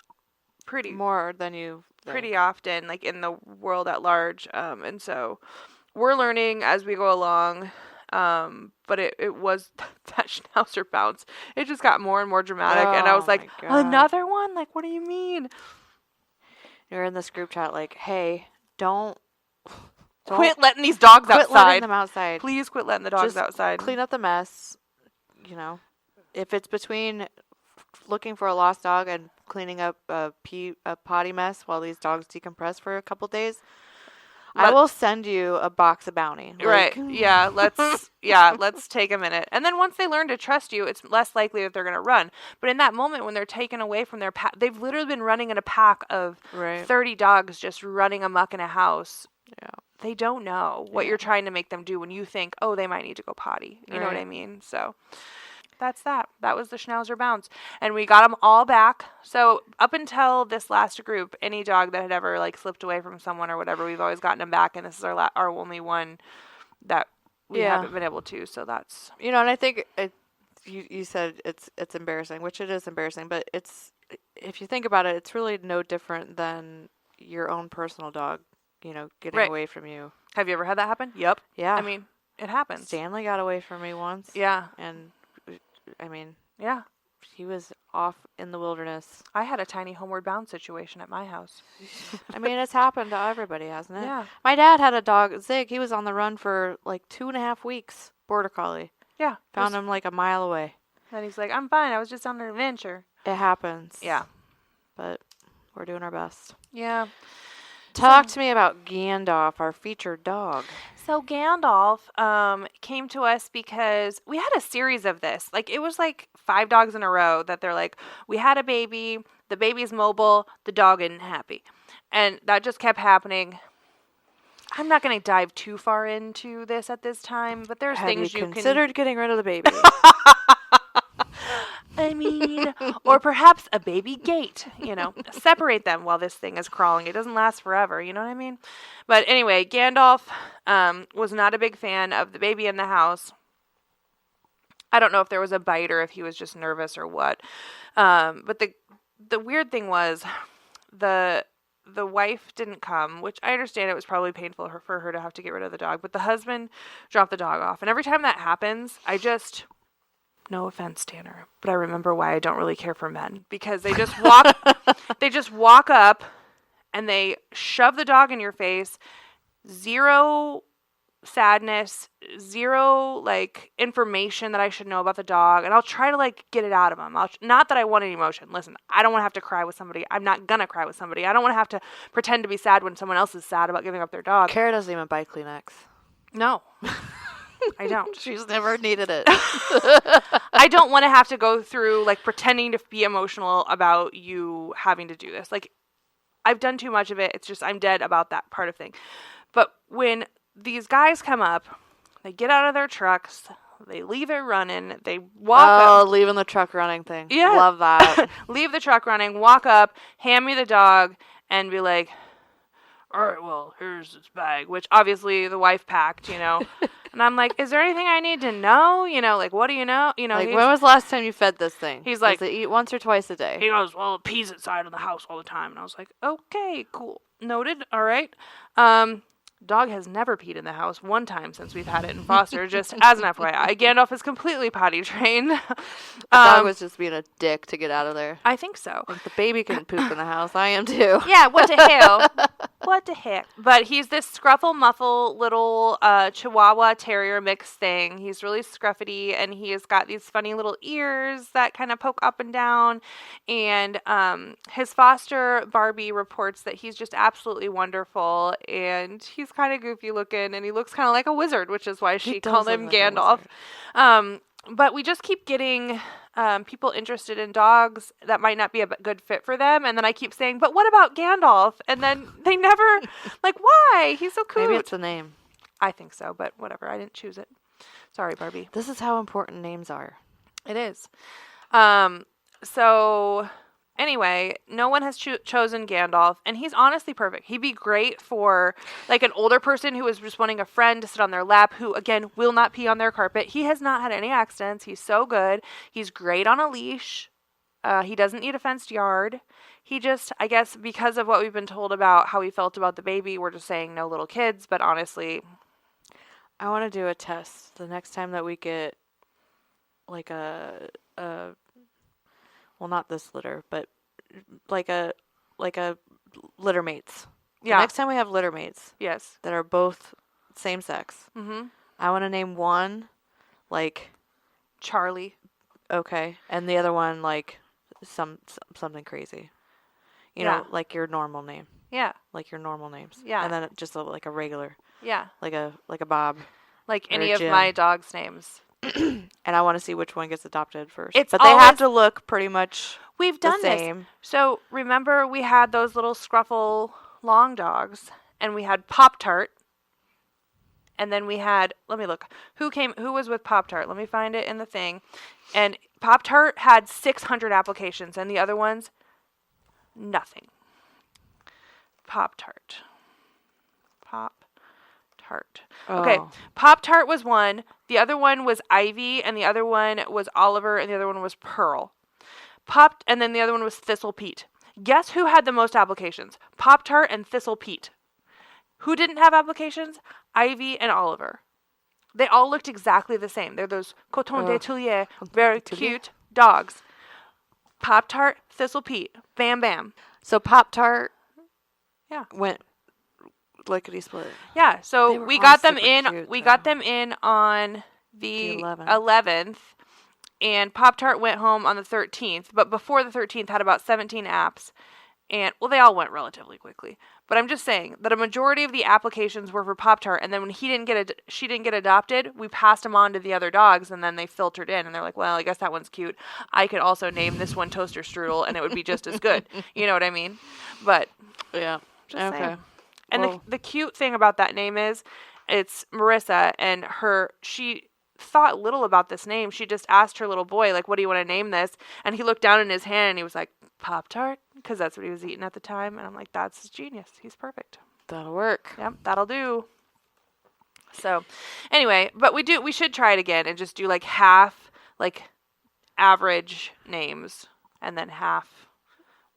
more than you think. Pretty often, like, in the world at large. And so we're learning as we go along. But it was that Schnauzer bounce. It just got more and more dramatic, and I was like, another one? Like, what do you mean? You're in this group chat like, hey, don't quit letting these dogs outside. Quit letting them outside. Please quit letting the dogs outside. Clean up the mess. If it's between looking for a lost dog and cleaning up a potty mess while these dogs decompress for a couple days, I will send you a box of Bounty. Right. Yeah. Let's take a minute. And then once they learn to trust you, it's less likely that they're going to run. But in that moment when they're taken away from their pack, they've literally been running in a pack of 30 dogs just running amok in a house. Yeah. They don't know what you're trying to make them do when you think, oh, they might need to go potty. You know what I mean? So that's that. That was the Schnauzer bounce. And we got them all back. So up until this last group, any dog that had ever like slipped away from someone or whatever, we've always gotten them back. And this is our only one that we haven't been able to. So that's, and I think you said it's embarrassing, which it is embarrassing, but if you think about it, it's really no different than your own personal dog, getting away from you. Have you ever had that happen? Yep. Yeah. I mean, it happens. Stanley got away from me once. Yeah. And I mean, yeah, he was off in the wilderness. I had a tiny homeward bound situation at my house. I mean, it's happened to everybody, hasn't it? Yeah. My dad had a dog, Zig. He was on the run for like 2.5 weeks. Border Collie. Yeah. Found him like a mile away. And he's like, I'm fine. I was just on an adventure. It happens. Yeah. But we're doing our best. Yeah. Talk to me about Gandalf, our featured dog. So Gandalf came to us because we had a series of this. Like, it was like 5 dogs in a row that they're like, we had a baby, the baby's mobile, the dog isn't happy. And that just kept happening. I'm not going to dive too far into this at this time, but there's things you considered getting rid of the baby? I mean, or perhaps a baby gate, separate them while this thing is crawling. It doesn't last forever, you know what I mean? But anyway, Gandalf was not a big fan of the baby in the house. I don't know if there was a bite or if he was just nervous or what. But the weird thing was the wife didn't come, which I understand it was probably painful for her to have to get rid of the dog. But the husband dropped the dog off. And every time that happens, no offense, Tanner, but I remember why I don't really care for men, because they just walk up and they shove the dog in your face. Zero sadness, zero like information that I should know about the dog, and I'll try to like get it out of them. Not that I want any emotion. Listen, I don't want to have to cry with somebody. I'm not gonna cry with somebody. I don't want to have to pretend to be sad when someone else is sad about giving up their dog. Kara doesn't even buy Kleenex. No. I don't. She's never needed it. I don't want to have to go through like pretending to be emotional about you having to do this. Like, I've done too much of it. It's just I'm dead about that part of thing. But when these guys come up, they get out of their trucks, they leave it running, they walk up. Oh, leaving the truck running thing. Yeah. Love that. Leave the truck running, walk up, hand me the dog, and be like, all right, well, here's this bag, which obviously the wife packed, And I'm like, is there anything I need to know? Like, what do you know? Like, when was the last time you fed this thing? He's like, does it eat once or twice a day? He goes, well, it pees inside of the house all the time. And I was like, okay, cool. Noted. All right. Dog has never peed in the house one time since we've had it in foster, just as an FYI. Gandalf is completely potty trained. Dog was just being a dick to get out of there. I think so. Like, the baby can poop in the house. I am too. Yeah, what the hell? What the heck? But he's this scruffle muffle little Chihuahua Terrier mix thing. He's really scruffety, and he has got these funny little ears that kind of poke up and down. And his foster, Barbie, reports that he's just absolutely wonderful, and he's kind of goofy looking, and he looks kind of like a wizard, which is why she called him Gandalf. But we just keep getting people interested in dogs that might not be a good fit for them, and then I keep saying, but what about Gandalf? And then they never, like, why? He's so cool. Maybe it's a name. I think so, but whatever. I didn't choose it. Sorry, Barbie. This is how important names are. It is. So anyway, no one has chosen Gandalf, and he's honestly perfect. He'd be great for like an older person who is just wanting a friend to sit on their lap, who again will not pee on their carpet. He has not had any accidents. He's so good. He's great on a leash. He doesn't need a fenced yard. He just, I guess, because of what we've been told about how he felt about the baby, we're just saying no little kids. But honestly, I want to do a test the next time that we get like well, not this litter, but like a litter mates. Yeah. The next time we have litter mates. Yes. That are both same sex. Mm-hmm. I want to name one like Charlie. Okay, and the other one like something crazy. You know, like your normal name. Yeah. Like your normal names. Yeah. And then just like a regular. Yeah. Like a Bob. Like any of my dogs' names. And I want to see which one gets adopted first. But they have to look pretty much we've done the same. This. So remember we had those little scruffle long dogs, and we had Pop-Tart, And then we had, let me look, who was with Pop-Tart? Let me find it in the thing. And Pop-Tart had 600 applications, and the other ones, nothing. Pop-Tart. Okay, Pop-Tart was one. The other one was Ivy, and the other one was Oliver, and the other one was Pearl. And then the other one was Thistle Pete. Guess who had the most applications? Pop-Tart and Thistle Pete. Who didn't have applications? Ivy and Oliver. They all looked exactly the same. They're those coton de Tuileries, very cute dogs. Pop-Tart, Thistle Pete, Bam Bam. So Pop-Tart Yeah. went lickety split. Yeah, so we got them in. We got them in on the 11th, and Pop-Tart went home on the 13th. But before the 13th, had about 17 apps, and they all went relatively quickly. But I'm just saying that a majority of the applications were for Pop-Tart, and then when she didn't get adopted, we passed them on to the other dogs, and then they filtered in, and they're like, well, I guess that one's cute. I could also name this one Toaster Strudel, and it would be just as good. You know what I mean? But yeah, just saying. And the cute thing about that name is, it's Marissa, and she thought little about this name. She just asked her little boy, like, what do you want to name this? And he looked down in his hand, and he was like, Pop-Tart, because that's what he was eating at the time. And I'm like, that's genius. He's perfect. That'll work. Yep, that'll do. So, anyway, but we should try it again and just do like half, like, average names, and then half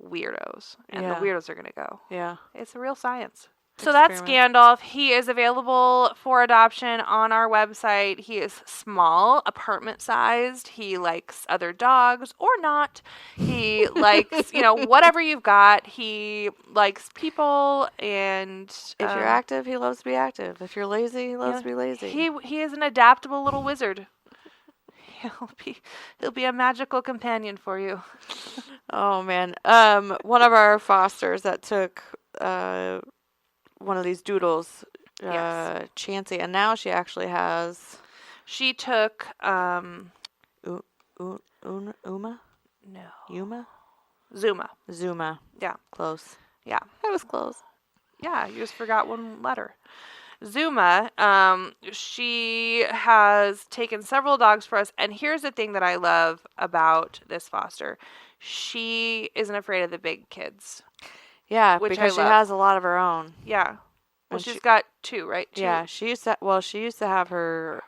weirdos. And the weirdos are going to go. Yeah. It's a real science. So that's Gandalf. He is available for adoption on our website. He is small, apartment-sized. He likes other dogs or not. He likes, whatever you've got. He likes people, and if you're active, he loves to be active. If you're lazy, he loves to be lazy. He is an adaptable little wizard. He'll be a magical companion for you. Oh man. One of our fosters that took one of these doodles, Chansey, and now she actually has. She took Uma? No. Yuma? Zuma. Yeah. Close. Yeah. That was close. Yeah, you just forgot one letter. Zuma, she has taken several dogs for us, and here's the thing that I love about this foster. She isn't afraid of the big kids. Yeah, which because she has a lot of her own. Yeah. Well, she's got two, right? Two. Yeah, she used to have her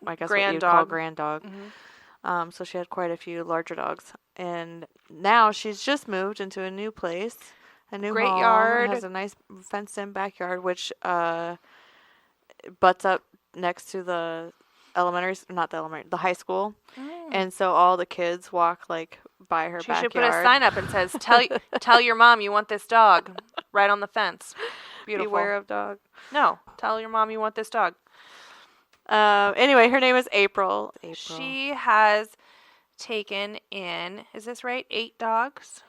I guess what you call grand dog. Mm-hmm. So she had quite a few larger dogs, and now she's just moved into a new place, a new great home. yard. It has a nice fenced-in backyard, which butts up next to the the high school, and so all the kids walk like by her backyard. She should put a sign up and says, "Tell your mom you want this dog," right on the fence. Beautiful. Beware of dog. No, tell your mom you want this dog. Anyway, her name is April. She has taken in, is this right, 8 dogs?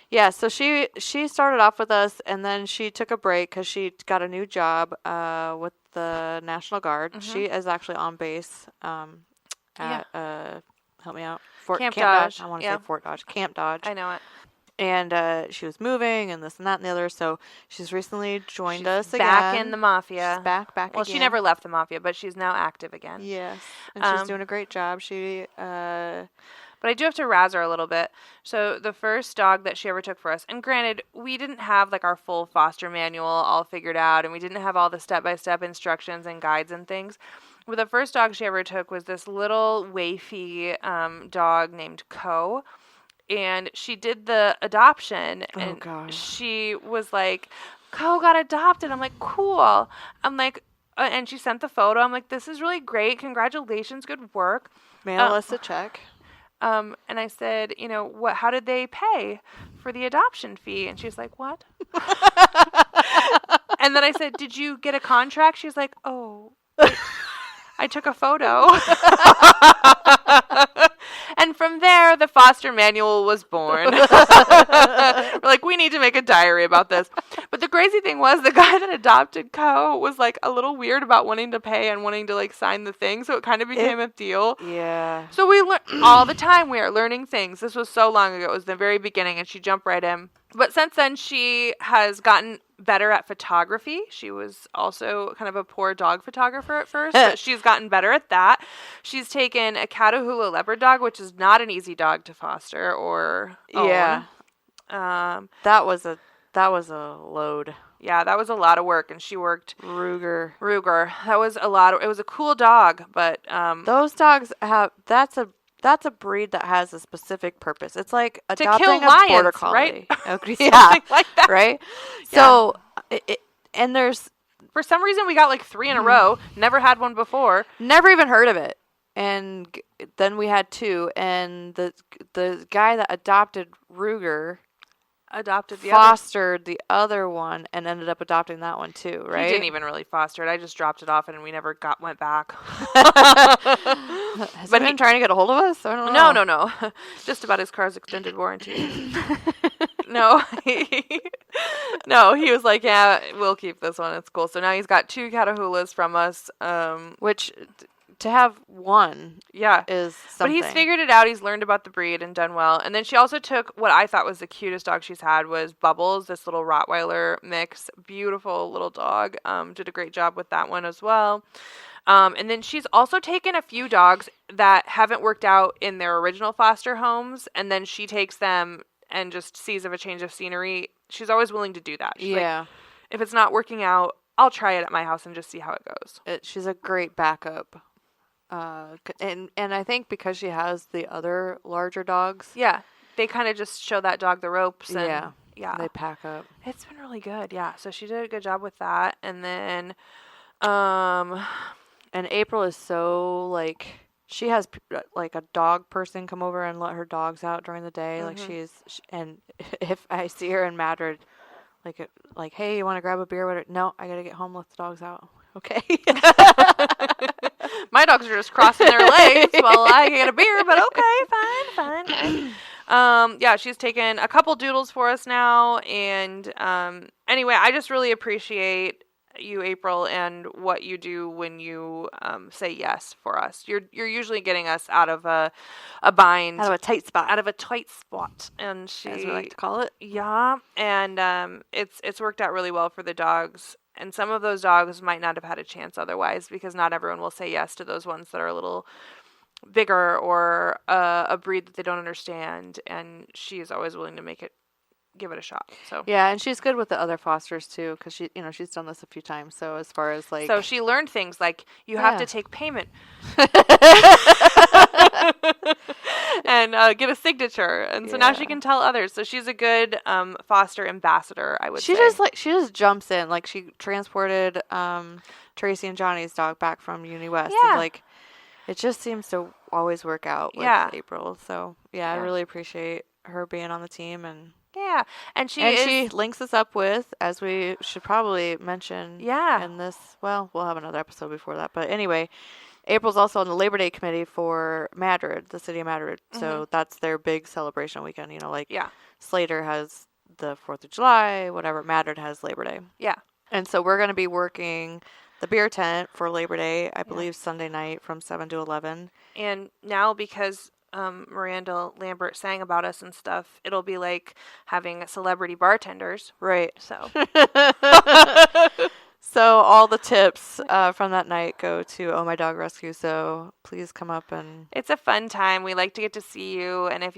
Yeah, so she started off with us, and then she took a break because she got a new job with the National Guard. Mm-hmm. She is actually on base at, help me out, Camp Dodge. I want to say Fort Dodge. Camp Dodge. I know it. And she was moving and this and that and the other, so she's recently joined us again. Back in the Mafia. She's back again. Well, she never left the Mafia, but she's now active again. Yes, and she's doing a great job. But I do have to razz her a little bit. So the first dog that she ever took for us, and granted, we didn't have like our full foster manual all figured out, and we didn't have all the step-by-step instructions and guides and things. But the first dog she ever took was this little wafy dog named Co. And she did the adoption, and she was like, Co got adopted. I'm like, cool. I'm like, and she sent the photo. I'm like, this is really great. Congratulations. Good work. Mail us a check. And I said, how did they pay for the adoption fee? And she's like, what? And then I said, did you get a contract? She's like, oh, I took a photo. And from there, the foster manual was born. We're like, we need to make a diary about this. But the crazy thing was, the guy that adopted Co was like a little weird about wanting to pay and wanting to like sign the thing. So it kind of became a deal. Yeah. So we learn all the time. We are learning things. This was so long ago. It was the very beginning, and she jumped right in. But since then, she has gotten better at photography. She was also kind of a poor dog photographer at first, but she's gotten better at that. She's taken a Catahoula leopard dog, which is not an easy dog to foster or own. Yeah. That was a load. Yeah, that was a lot of work, and she worked Ruger. That was a lot. It was a cool dog, but those dogs have. That's a breed that has a specific purpose. It's like adopting kill a lions, border collie, right? Okay, yeah, like that. right. Yeah. So, and there's for some reason we got like 3 in a row. Never had one before. never even heard of it, and then we had 2, and the guy that adopted Ruger Adopted the fostered the other one and ended up adopting that one too, right? He didn't even really foster it. I just dropped it off and we never went back. Has he been trying to get a hold of us? I don't know. No. Just about his car's extended warranty. No. No, he was like, yeah, we'll keep this one. It's cool. So now he's got 2 Catahoulas from us. Which to have one yeah. is something. But he's figured it out. He's learned about the breed and done well. And then she also took what I thought was the cutest dog she's had was Bubbles, this little Rottweiler mix. Beautiful little dog. Did a great job with that one as well. And then she's also taken a few dogs that haven't worked out in their original foster homes. And then she takes them and just sees of a change of scenery. She's always willing to do that. She's like, if it's not working out, I'll try it at my house and just see how it goes. She's a great backup. And I think because she has the other larger dogs. Yeah. They kind of just show that dog the ropes. And, yeah. They pack up. It's been really good. Yeah. So she did a good job with that. And then, and April is so like, she has like a dog person come over and let her dogs out during the day. Mm-hmm. Like and if I see her in Madrid, like, hey, you want to grab a beer? Whatever. No, I got to get home, let the dogs out. Okay. My dogs are just crossing their legs while I get a beer, but okay, fine. Yeah, she's taken a couple doodles for us now, and anyway, I just really appreciate you, April, and what you do when you say yes for us. You're usually getting us out of a bind, Out of a tight spot, and she, as we like to call it. Yeah, and it's worked out really well for the dogs. And some of those dogs might not have had a chance otherwise because not everyone will say yes to those ones that are a little bigger or a breed that they don't understand. And she is always willing to give it a shot. So yeah, and she's good with the other fosters too because she's done this a few times. So as far as like, so she learned things like you have to take payment and get a signature, and so now she can tell others. So she's a good foster ambassador, I would say. She just jumps in. Like she transported Tracy and Johnny's dog back from Uni West. Yeah. And, like it just seems to always work out with April. So yeah, I really appreciate her being on the team and. Yeah, and she links us up with, as we should probably mention in this, well, we'll have another episode before that. But anyway, April's also on the Labor Day committee for Madrid, the city of Madrid. Mm-hmm. So that's their big celebration weekend. Slater has the 4th of July, whatever. Madrid has Labor Day. Yeah. And so we're going to be working the beer tent for Labor Day, I believe Sunday night from 7 to 11. And now because Miranda Lambert sang about us and stuff, it'll be like having celebrity bartenders. Right. So so all the tips from that night go to Oh My Dog Rescue. So please come up and it's a fun time. We like to get to see you, and if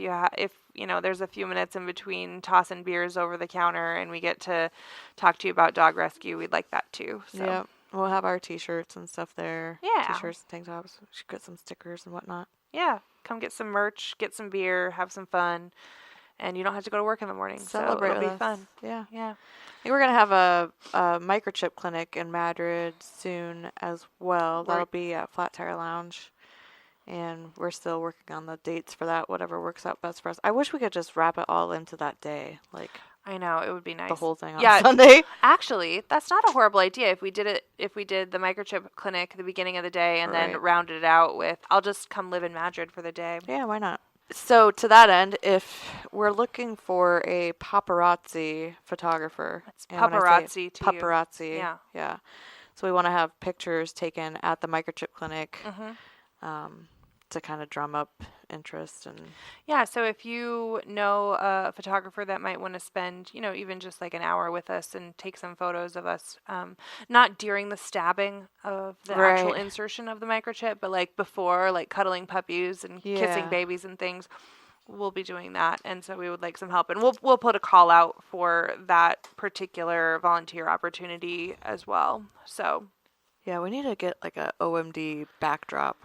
there's a few minutes in between tossing beers over the counter and we get to talk to you about dog rescue, we'd like that too. So yeah, we'll have our t-shirts and stuff there. Yeah, t-shirts and tank tops. We should get some stickers and whatnot. Yeah, come get some merch, get some beer, have some fun, and you don't have to go to work in the morning. Celebrate, so it'll be fun. Yeah. Yeah. I think we're going to have a microchip clinic in Madrid soon as well. That'll be at Flat Tire Lounge. And we're still working on the dates for that, whatever works out best for us. I wish we could just wrap it all into that day. Like, I know, it would be nice. The whole thing on Sunday. Actually, that's not a horrible idea if we did the microchip clinic at the beginning of the day and then rounded it out with, I'll just come live in Madrid for the day. Yeah, why not? So to that end, if we're looking for a paparazzi photographer. It's paparazzi to paparazzi. You. Yeah. So we want to have pictures taken at the microchip clinic. Mm-hmm. to kind of drum up interest. And Yeah, so if you know a photographer that might want to spend, even just like an hour with us and take some photos of us, not during the stabbing of the actual insertion of the microchip, but like before, like cuddling puppies and kissing babies and things, we'll be doing that. And so we would like some help, and we'll put a call out for that particular volunteer opportunity as well. So yeah, we need to get like a OMD backdrop.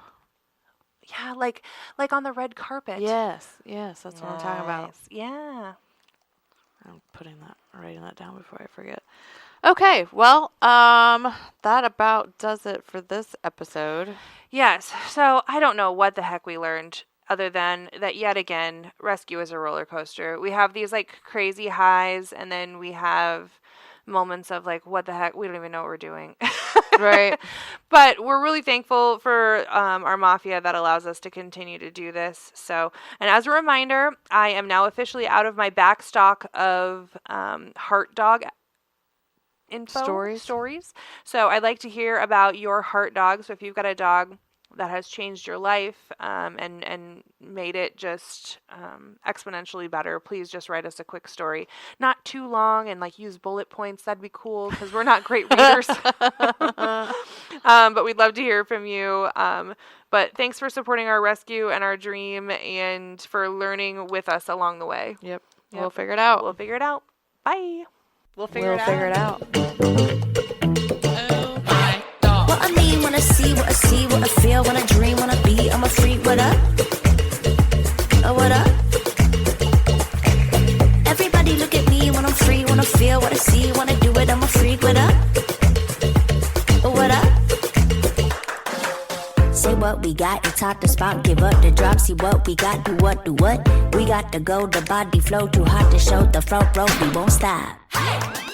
Yeah, like on the red carpet. Yes, that's what I'm talking about. Yeah. I'm writing that down before I forget. Okay, well, that about does it for this episode. Yes, so I don't know what the heck we learned other than that yet again, rescue is a roller coaster. We have these like crazy highs, and then we have moments of like, what the heck, we don't even know what we're doing. Right. But we're really thankful for our mafia that allows us to continue to do this. So, and as a reminder, I am now officially out of my back stock of heart dog info stories. So I'd like to hear about your heart dog. So if you've got a dog that has changed your life and made it just exponentially better, please just write us a quick story. Not too long, and like use bullet points. That'd be cool because we're not great readers. But we'd love to hear from you. But thanks for supporting our rescue and our dream, and for learning with us along the way. Yep. We'll figure it out. Bye. We'll figure it out. Oh my dog. What I mean when I see, what I see, what I feel, when I dream, when I be, I'm a freak, what up? Oh, what up? Everybody look at me when I'm free, when I feel, what I see, when I do it, I'm a freak, what up? Oh, what up? Say what we got, it's hot to spot, give up the drop, see what we got, do what? We got to go, the body flow, too hot to show, the front row, we won't stop. Hey!